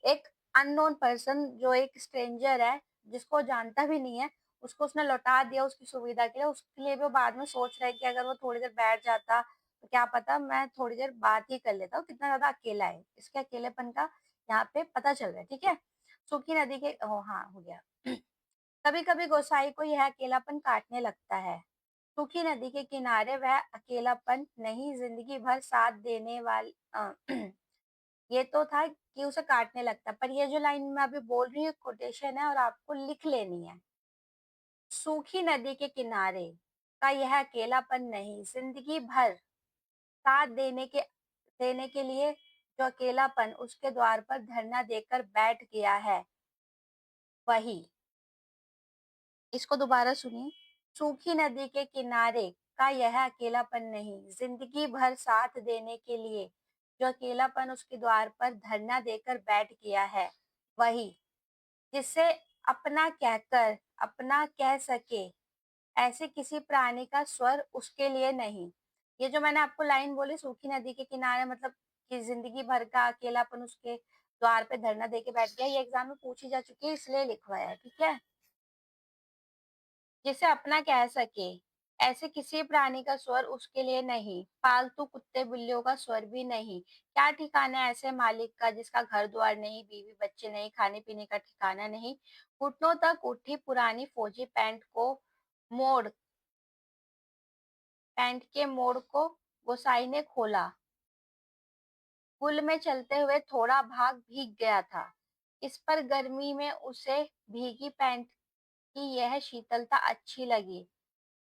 एक अननोन पर्सन, जो एक स्ट्रेंजर है, जिसको जानता भी नहीं है, उसको उसने लौटा दिया उसकी सुविधा के लिए। उसके लिए भी वो बाद में सोच रहा है कि अगर वो थोड़ी देर बैठ जाता तो क्या पता, मैं थोड़ी देर बात ही कर लेता हूँ। कितना ज्यादा अकेला है, इसके अकेलेपन का यहाँ पे पता चल रहा है। ठीक है, सूखी नदी के, ओ हाँ हो गया। कभी कभी गोसाई को यह अकेलापन काटने लगता है। सूखी नदी के किनारे वह अकेलापन नहीं, जिंदगी भर साथ देने वाली ये तो था कि उसे काटने लगता, पर ये जो लाइन मैं अभी बोल रही हूँ कोटेशन है और आपको लिख लेनी है। सूखी नदी के किनारे का यह अकेलापन नहीं, जिंदगी भर साथ देने के लिए जो अकेलापन उसके द्वार पर धरना देकर बैठ गया है, वही। इसको दोबारा सुनिए। सूखी नदी के किनारे का यह अकेलापन नहीं, जिंदगी भर साथ देने के लिए जो अकेलापन उसके द्वार पर धरना देकर बैठ गया है, वही। जिसे अपना कहकर अपना कह सके, ऐसे किसी प्राणी का स्वर उसके लिए नहीं। ये जो मैंने आपको लाइन बोली, सूखी नदी के किनारे, मतलब कि जिंदगी भर का अकेलापन उसके द्वार पे धरना दे के बैठ गया, ये एग्जाम में पूछी जा चुकी है, इसलिए लिखवाया है। ठीक है, जिसे अपना कह सके, ऐसे किसी प्राणी का स्वर उसके लिए नहीं, पालतू कुत्ते बिल्लियों का स्वर भी नहीं। क्या ठिकाना है ऐसे मालिक का जिसका घर द्वार नहीं, बीवी बच्चे नहीं, खाने पीने का ठिकाना नहीं। घुटनों तक उठी पुरानी फौजी मोड़ पैंट के मोड़ को गोसाई ने खोला। पुल में चलते हुए थोड़ा भाग भीग गया था। इस पर गर्मी में उसे भीगी पैंट कि यह शीतलता अच्छी लगी।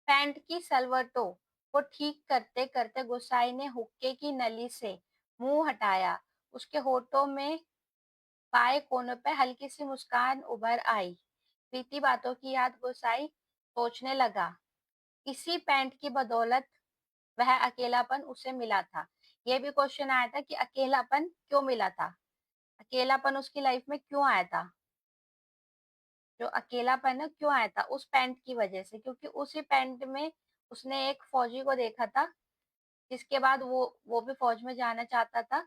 पैंट की सलवटों को ठीक करते करते गुसाई ने हुक्के की नली से मुंह हटाया। उसके होठों में बाएं कोने पर हल्की सी मुस्कान उभर आई। बीती बातों की याद गुसाई सोचने लगा। इसी पैंट की बदौलत वह अकेलापन उसे मिला था। ये भी क्वेश्चन आया था कि अकेलापन क्यों मिला था, अकेलापन उसकी लाइफ में क्यों आया था। जो अकेलापन है क्यों आया था, उस पैंट की वजह से, क्योंकि उसी पैंट में उसने एक फौजी को देखा था, जिसके बाद वो भी फौज में जाना चाहता था,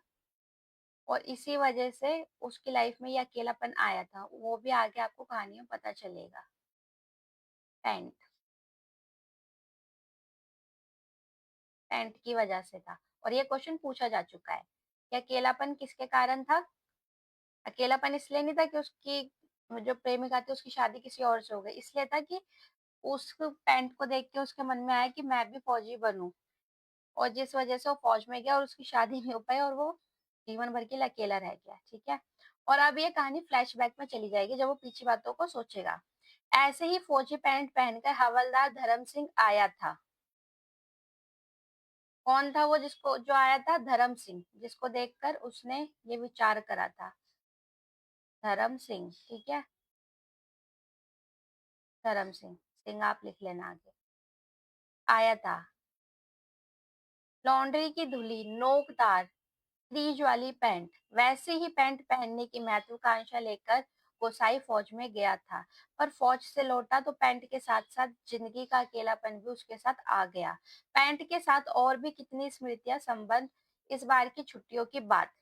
और इसी वजह से उसकी लाइफ में ये अकेलापन आया था। वो भी आगे आपको कहानी में पता चलेगा। पैंट, पैंट की वजह से था। और ये क्वेश्चन पूछा जा चुका है कि अकेलापन किसके कारण था। अकेलापन इसलिए नहीं था कि उसकी जो प्रेमिका थी उसकी शादी किसी और से हो गई, इसलिए था कि उस पैंट को देख के उसके मन में आया कि मैं भी फौजी बनूं, और जिस वजह से वो फौज में गया और उसकी शादी नहीं हो पाई और वो जीवन भर के लिए अकेला रह गया। ठीक है। और अब ये कहानी फ्लैशबैक में चली जाएगी जब वो पीछे बातों को सोचेगा। ऐसे ही फौजी पैंट पहनकर हवलदार धर्म सिंह आया था। कौन था वो जिसको जो आया था? धर्म सिंह, जिसको देखकर उसने ये विचार करा था। धर्म सिंह, ठीक है। धर्म सिंह, सिंह आप लिख लेना आगे। आया था। लॉन्ड्री की धुली नोकदार क्रीज वाली पैंट, वैसे ही पैंट पहनने की महत्वाकांक्षा लेकर गोसाई फौज में गया था। पर फौज से लौटा तो पैंट के साथ साथ जिंदगी का अकेलापन भी उसके साथ आ गया। पैंट के साथ और भी कितनी स्मृतियां, संबंध, इस बार की छुट्टियों की बात।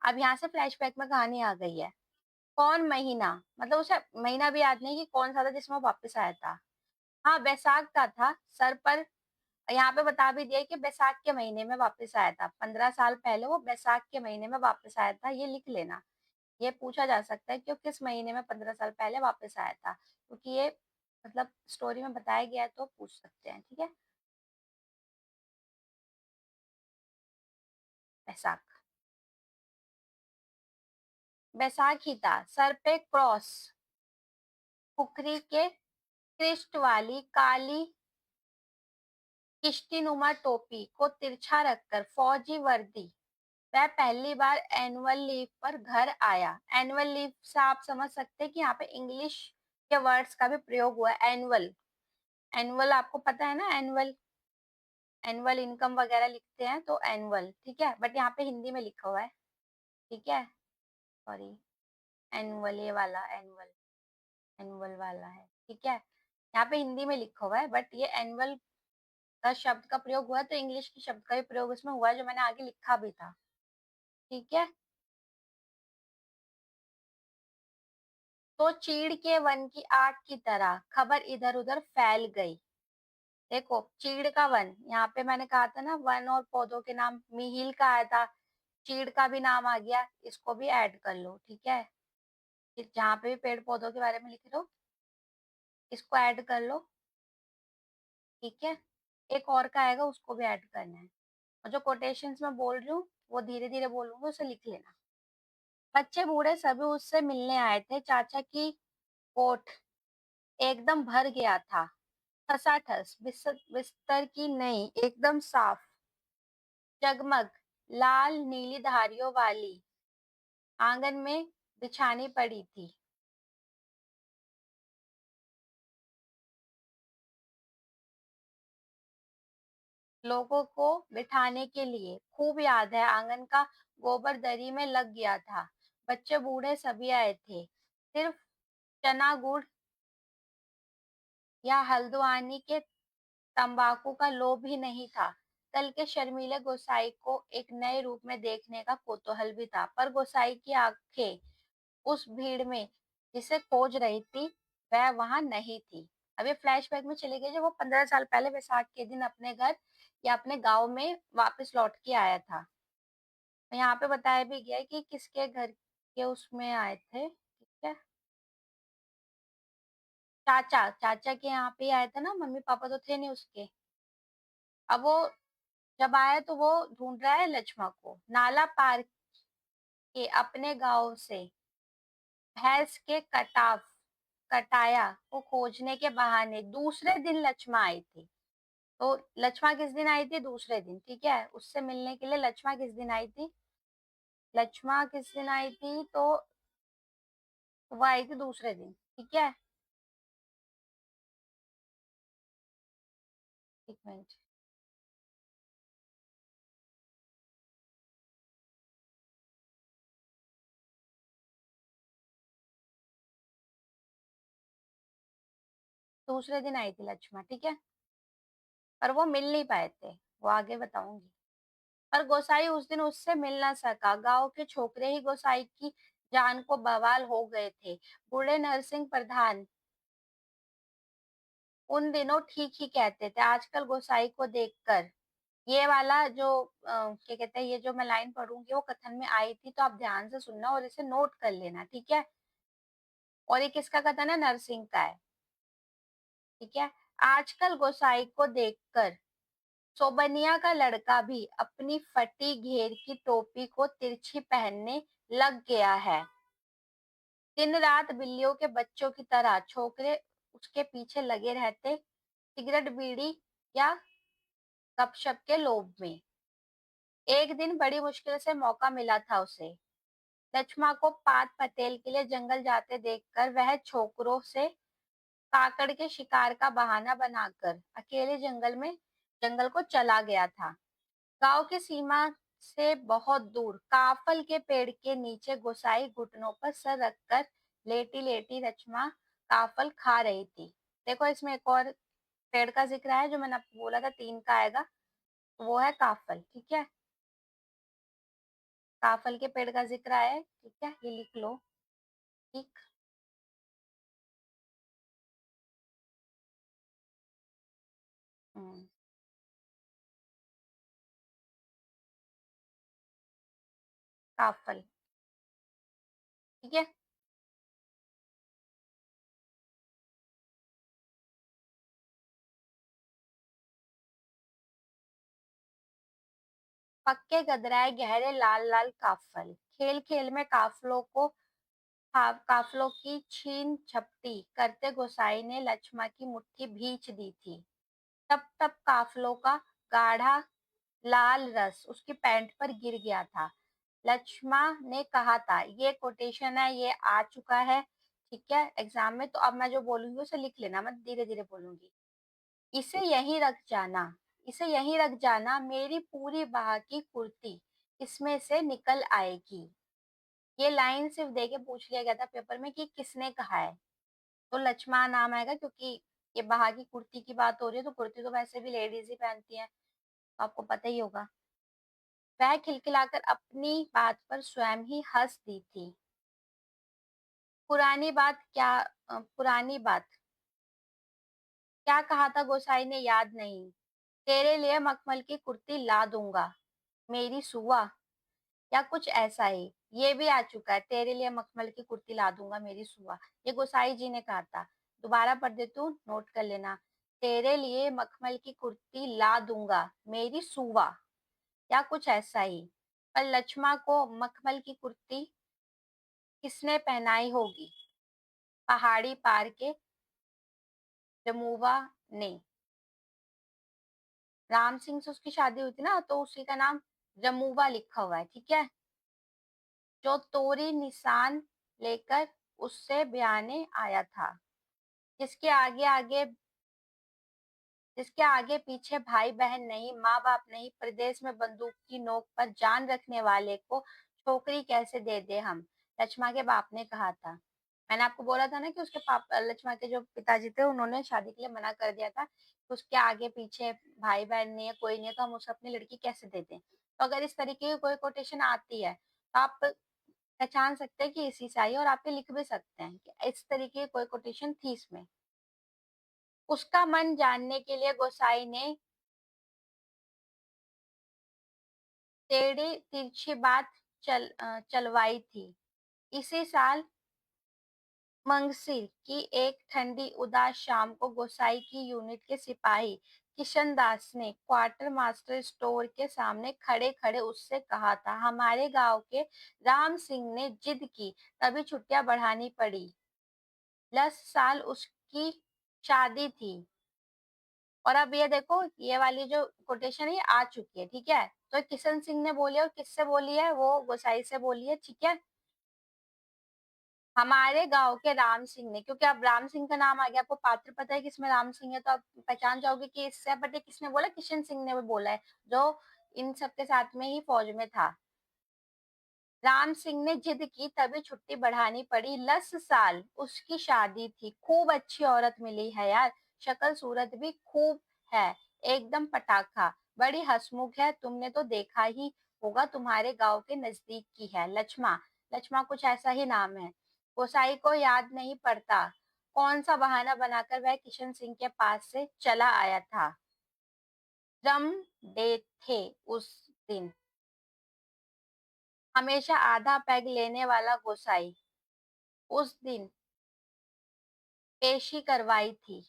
अब यहाँ से फ्लैशबैक में कहानी आ गई है। कौन महीना, मतलब उसे महीना भी याद नहीं कि कौन सा था जिसमें वो वापस आया था। हाँ, बैसाख का था। सर पर यहाँ पे बता भी दिया कि बैसाख के महीने में वापस आया था। 15 साल पहले वो बैसाख के महीने में वापस आया था, ये लिख लेना। ये पूछा जा सकता है कि वो किस महीने में 15 साल पहले वापस आया था, क्योंकि ये मतलब स्टोरी में बताया गया है तो पूछ सकते हैं। ठीक है। बैसाख, बैसाख ही था। सर पे क्रॉस, कुकरी के क्रिस्ट वाली काली किश्तीनुमा टोपी को तिरछा रखकर फौजी वर्दी, वह पहली बार एनुअल लीव पर घर आया। एनुअल लीव से आप समझ सकते हैं कि यहाँ पे इंग्लिश के वर्ड्स का भी प्रयोग हुआ है। एनुअल, एनुअल आपको पता है ना, एनुअल, एनुअल इनकम वगैरह लिखते हैं तो एनुअल, ठीक है। बट यहाँ पे हिंदी में लिखा हुआ है, ठीक है। सॉरी, एनुअल, ये वाला एनुअल, एनुअल वाला है, ठीक है। यहाँ पे हिंदी में लिखा हुआ है, बट ये एनुअल का शब्द का प्रयोग हुआ है, तो इंग्लिश की शब्द का भी प्रयोग इसमें हुआ है, जो मैंने आगे लिखा भी था। ठीक है। तो चीड़ के वन की आग की तरह खबर इधर उधर फैल गई। देखो, चीड़ का वन, यहाँ पे मैंने कहा था ना वन और पौधों के नाम, मिहिल का आया था, चीड़ का भी नाम आ गया, इसको भी ऐड कर लो। ठीक है। जहाँ पे भी पेड़ पौधों के बारे में लिख रहे हो, इसको ऐड कर लो। ठीक है। एक और का आएगा, उसको भी ऐड करना है। और जो कोटेशंस में बोल रही हूँ वो धीरे धीरे बोलूंगी, उसे लिख लेना। बच्चे बूढ़े सभी उससे मिलने आए थे। चाचा की कोठ एकदम भर गया था। ठसाठस बिस्तर की नई एकदम साफ जगमग लाल नीली धारियों वाली आंगन में बिछानी पड़ी थी। लोगों को बिठाने के लिए खूब याद है, आंगन का गोबर दरी में लग गया था। बच्चे बूढ़े सभी आए थे। सिर्फ चना गुड़ या हल्द्वानी के तंबाकू का लोभ ही नहीं था। कल के शर्मीले गोसाई को एक नए रूप में देखने का कौतूहल भी था, पर गोसाई की आंखें उस भीड़ में जिसे खोज रही थी वह वहां नहीं थी। अब ये फ्लैशबैक में चले गए जब वो 15 साल पहले वैसाख के दिन अपने घर या अपने गांव में वापस लौट के आया था। यहाँ पे बताया भी गया है कि किसके घर के उसमें आए थे। ठीक है। चाचा, चाचा के यहाँ पे आया था ना, मम्मी पापा तो थे नहीं उसके। अब वो जब आया तो वो ढूंढ रहा है लक्ष्मण को। नाला पार के अपने गांव से भैंस के कटाव कटाया को खोजने के बहाने दूसरे दिन लक्ष्मा आई थी। तो लक्ष्मा किस दिन आई थी? दूसरे दिन, ठीक है। उससे मिलने के लिए लक्ष्मा किस दिन आई थी? लक्ष्मा किस दिन आई थी? तो वो आई थी दूसरे दिन, ठीक है। एक मिनट। दूसरे दिन आई थी लक्ष्मा, ठीक है। पर वो मिल नहीं पाए थे, वो आगे बताऊंगी। पर गोसाई उस दिन उससे मिल ना सका। गांव के छोकरे ही गोसाई की जान को बवाल हो गए थे। बूढ़े नरसिंह प्रधान उन दिनों ठीक ही कहते थे। आजकल गोसाई को देखकर ये वाला जो क्या कहते हैं, ये जो मैं लाइन पढ़ूंगी वो कथन में आई थी, तो आप ध्यान से सुनना और इसे नोट कर लेना, ठीक है। और ये किसका कथन है? नरसिंह का है, ठीक है। आजकल गोसाई को देखकर सोबनिया का लड़का भी अपनी फटी घेर की टोपी को तिरछी पहनने लग गया है। दिन रात बिल्लियों के बच्चों की तरह छोकरे उसके पीछे लगे रहते, सिगरेट बीड़ी या गपशप के लोभ में। एक दिन बड़ी मुश्किल से मौका मिला था उसे। लक्ष्मा को पात पटेल के लिए जंगल जाते देखकर वह छोकरों से काकड़ के शिकार का बहाना बनाकर अकेले जंगल को चला गया था। गांव की सीमा से बहुत दूर काफल के पेड़ के नीचे गोसाई घुटनों पर सर रखकर लेटी लेटी लक्ष्मा काफल खा रही थी। देखो, इसमें एक और पेड़ का जिक्र है जो मैंने आपको बोला था, 3 का आएगा। वो है काफल, ठीक है। काफल के पेड़ का जिक्र है, ठीक है, ये लिख लो। ठीक। हम्म, काफल, ठीक है। पक्के गदराए गहरे लाल लाल काफल। खेल खेल में काफलों की छीन झपटी करते गोसाई ने लक्ष्मा की मुट्ठी भींच दी थी। तब तब काफलों का गाढ़ा लाल रस उसकी पैंट पर गिर गया था। लक्ष्मा ने कहा था, ये कोटेशन है, ये आ चुका है, ठीक है, एग्जाम में। तो अब मैं जो बोलूंगी उसे लिख लेना, मैं धीरे धीरे बोलूंगी। इसे यहीं रख जाना, इसे यहीं रख जाना, मेरी पूरी बाह की कुर्ती इसमें से निकल आएगी। ये लाइन सिर्फ दे के पूछ लिया गया था पेपर में कि किसने कहा है। तो लक्ष्मा नाम आएगा, क्योंकि ये बाह की कुर्ती की बात हो रही है, तो कुर्ती तो वैसे भी लेडीज ही पहनती हैं, आपको पता ही होगा। वह खिलखिलाकर अपनी बात पर स्वयं ही हंस दी थी। पुरानी बात क्या? पुरानी बात क्या कहा था गोसाई ने, याद नहीं। तेरे लिए मखमल की कुर्ती ला दूंगा मेरी सुआ, या कुछ ऐसा ही। ये भी आ चुका है, तेरे लिए मखमल की कुर्ती ला दूंगा मेरी सुआ। ये गोसाई जी ने कहा था। दोबारा पढ़ दे, तू नोट कर लेना। तेरे लिए मखमल की कुर्ती ला दूंगा मेरी सुआ, या कुछ ऐसा ही। पर लक्ष्मा को मखमल की कुर्ती किसने पहनाई होगी? पहाड़ी पार के जमुआ ने। राम सिंह से उसकी शादी हुई थी ना, तो उसी का नाम जमुआ लिखा हुआ है, ठीक है। जो तोरी निशान लेकर उससे ब्याने आया था, जिसके आगे आगे जिसके आगे पीछे भाई बहन नहीं, माँ बाप नहीं, प्रदेश में बंदूक की नोक पर जान रखने वाले को छोकरी कैसे दे दे हम? लक्ष्मा के बाप ने कहा था। मैंने आपको बोला था ना कि उसके पापा, लक्ष्मा के जो पिताजी थे, उन्होंने शादी के लिए मना कर दिया था कि उसके आगे पीछे भाई बहन नहीं है, कोई नहीं है, तो हम उसे अपनी लड़की कैसे दे दें। तो अगर इस तरीके की कोई कोटेशन आती है तो आप पहचान सकते हैं कि इसी से आई है, और आप ये लिख भी सकते हैं कि इस तरीके की कोई कोटेशन थी इसमें। उसका मन जानने के लिए गोसाई ने टेढ़ी तिरछी बात चलवाई थी। इसी साल मंगसिर की एक ठंडी उदास शाम को गोसाई की यूनिट के सिपाही किशन दास ने क्वार्टर मास्टर स्टोर के सामने खड़े खड़े उससे कहा था, हमारे गांव के राम सिंह ने जिद की, तभी छुट्टियां बढ़ानी पड़ी। 10 साल उसकी शादी थी। और अब ये देखो, ये वाली जो कोटेशन है ये आ चुकी है, ठीक है? तो किशन सिंह ने बोली है और किससे बोली है? वो गोसाई से बोली है, ठीक है? हमारे गाँव के राम सिंह ने, क्योंकि अब राम सिंह का नाम आ गया, आपको पात्र पता है कि इसमें राम सिंह है, तो आप पहचान जाओगे कि इससे, बट ये किसने बोला? किशन सिंह ने बोला है, जो इन सबके साथ में ही फौज में था। राम सिंह ने जिद की तभी छुट्टी बढ़ानी पड़ी। 10 साल उसकी शादी थी। खूब अच्छी औरत मिली है यार, शक्ल सूरत भी खूब है, एकदम पटाखा, बड़ी हंसमुख है, तुमने तो देखा ही होगा, तुम्हारे गांव के नजदीक की है, लक्ष्मा। लक्ष्मा कुछ ऐसा ही नाम है। गोसाई को याद नहीं पड़ता कौन सा बहाना बनाकर वह किशन सिंह के पास से चला आया था। रम डे थे उस दिन। हमेशा आधा पैग लेने वाला गोसाई उस दिन पेशी करवाई थी।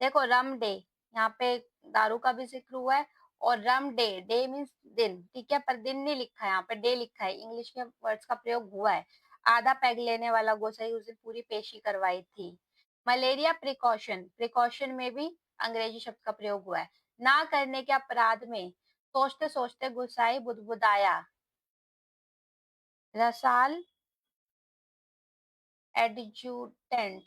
देखो, रम डे, यहाँ पे दारू का भी जिक्र हुआ है, और रम डे, डे मीन्स दिन, ठीक है, पर दिन नहीं लिखा है, यहाँ पे डे लिखा है, इंग्लिश में वर्ड्स का प्रयोग हुआ है। आधा पैग लेने वाला गोसाई उस दिन पूरी पेशी करवाई थी। मलेरिया प्रिकॉशन, प्रिकॉशन में भी अंग्रेजी शब्द का प्रयोग हुआ है। ना करने के अपराध में सोचते सोचते गोसाई बुदबुदाया। रसाल एडजुटेंट।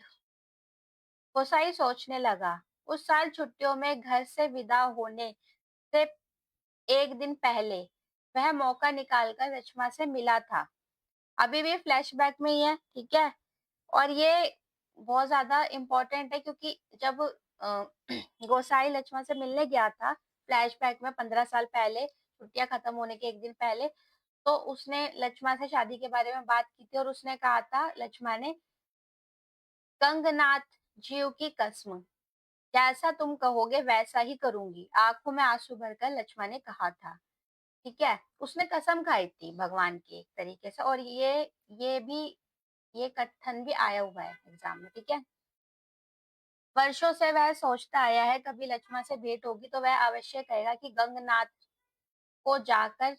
गोसाई सोचने लगा, उस साल छुट्टियों में घर से विदा होने से एक दिन पहले वह मौका निकालकर रचना से मिला था। अभी भी फ्लैशबैक में ही है, ठीक है? और ये बहुत ज्यादा इम्पोर्टेंट है, क्योंकि जब गोसाई लक्ष्मण से मिलने गया था फ्लैशबैक में 15 साल पहले, छुट्टियां खत्म होने के एक दिन पहले, तो उसने लक्ष्मण से शादी के बारे में बात की थी, और उसने कहा था, लक्ष्मण ने, गंगनाथ जीव की कसम, जैसा तुम कहोगे वैसा ही करूंगी, आंखों में आंसू भरकर लक्ष्मण ने कहा था, ठीक है? उसने कसम खाई थी भगवान की, एक तरीके से। और ये भी, ये कथन भी आया हुआ है एग्जाम में, ठीक है? वर्षों से वह सोचता आया है, कभी लक्ष्मण से भेंट होगी तो वह अवश्य कहेगा कि को जाकर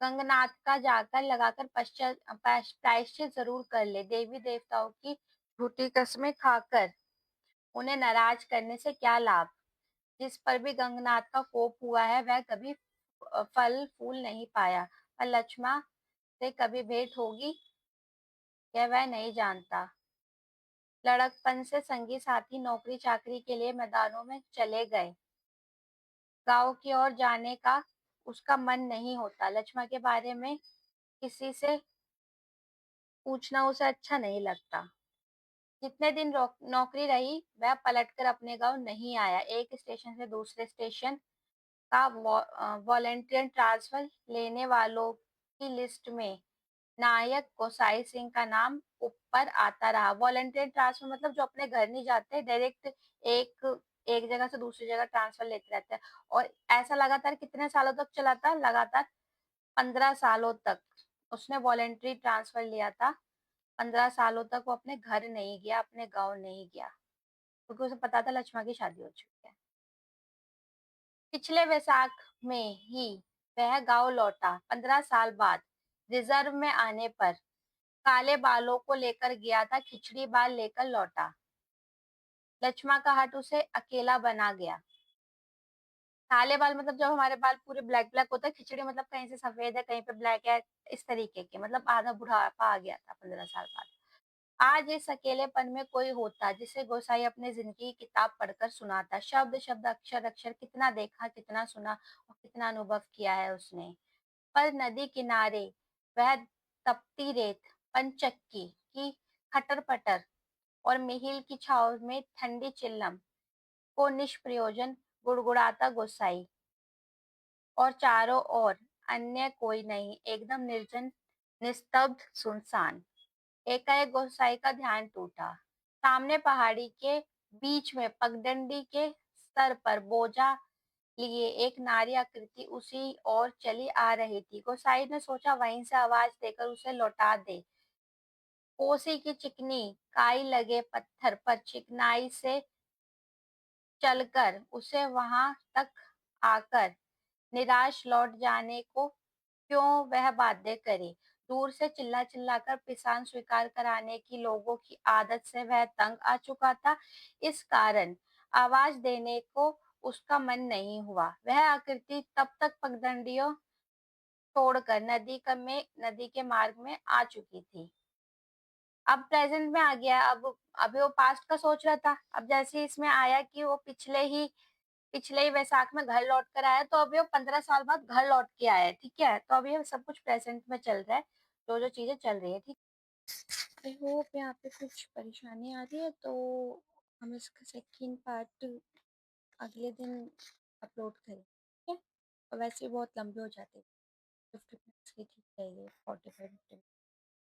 गंगनाथ का जाकर लगाकर प्रायश्चित जरूर कर ले। देवी देवताओं की झूठी कस्में खाकर उन्हें नाराज करने से क्या लाभ? जिस पर भी गंगनाथ का कोप हुआ है वह कभी फल फूल नहीं पाया। पर लक्ष्मण से कभी भेंट होगी यह वह नहीं जानता। लड़कपन से संगी साथी नौकरी चाकरी के लिए मैदानों में चले गए, गांव की ओर जाने का उसका मन नहीं होता। लक्ष्मण के बारे में किसी से पूछना उसे अच्छा नहीं लगता। जितने दिन नौकरी रही वह पलटकर अपने गांव नहीं आया। एक स्टेशन से दूसरे स्टेशन का वॉलंटियर ट्रांसफर लेने वालों की लिस्ट में नायक गोसाई सिंह का नाम ऊपर आता रहा। वॉलंटियर ट्रांसफर मतलब जो अपने घर नहीं जाते, डायरेक्ट एक एक जगह से दूसरी जगह ट्रांसफर लेते रहते हैं। और ऐसा लगातार कितने सालों तक चला था? लगातार 15 सालों तक उसने वॉलंटरी ट्रांसफर लिया था। 15 सालों तक वो अपने घर नहीं गया, अपने गाँव नहीं गया, क्योंकि उसे पता था लक्ष्मण की शादी हो चुकी है। पिछले वैसाख में ही वह गांव लौटा। 15 साल बाद रिजर्व में आने पर काले बालों को लेकर गया था, खिचड़ी बाल लेकर लौटा। लक्ष्मण का हट उसे अकेला बना गया। काले बाल मतलब जब हमारे बाल पूरे ब्लैक ब्लैक होता है, खिचड़ी मतलब कहीं से सफेद है कहीं पे ब्लैक है, इस तरीके के, मतलब आधा बुढ़ापा आ गया था 15 साल बाद। आज इस अकेलेपन में कोई होता जिसे गोसाई अपने जिंदगी की किताब पढ़कर सुनाता। शब्द शब्द, अक्षर अक्षर, कितना देखा, कितना सुना और कितना अनुभव किया है उसने। पर नदी किनारे वह तपती रेत, पंचक्की की खटर पटर और मिहिल की छाव में ठंडी चिल्लम को निष्प्रयोजन गुड़गुड़ाता गोसाई, और चारों ओर अन्य कोई नहीं, एकदम निर्जन, निस्तब्ध, सुनसान। एकाएक गोसाई का ध्यान टूटा। सामने पहाड़ी के बीच में पगडंडी के स्तर पर बोझा लिए एक नारी आकृति उसी ओर चली आ रही थी। गोसाई ने सोचा वहीं से आवाज देकर उसे लौटा दे। कोसी की चिकनी काई लगे पत्थर पर चिकनाई से चलकर उसे वहां तक आकर निराश लौट जाने को क्यों वह बाध्य करे? दूर से चिल्ला-चिल्लाकर पिसान स्वीकार कराने की लोगों की आदत से वह तंग आ चुका था। इस कारण आवाज़ देने को उसका मन नहीं हुआ। वह आकृति तब तक पगडंडियों छोड़कर नदी के मार्ग में आ चुकी थी। अब प्रेज़ेंट में आ गया, अब अभी वो पास्ट का सोच रहा था। अब जैसे ही इसमें आया कि वो पिछले ही वैसाख में घर लौट कर आया, तो अभी वो 15 साल बाद घर लौट के आया है, ठीक है? तो अभी ये सब कुछ प्रेज़ेंट में चल रहा है, जो-जो चीज़ें चल रही हैं, ठीक। आई होप यहाँ पे कुछ परेशानी आ रही है, तो हम इसका सेकंड पार्ट अगले दिन अपलोड करें, ठीक है? और वैसे भी बहुत लंबे हो जाते हैं, 50 मिनट्स की ठीक रहेगी, 45 मिनट।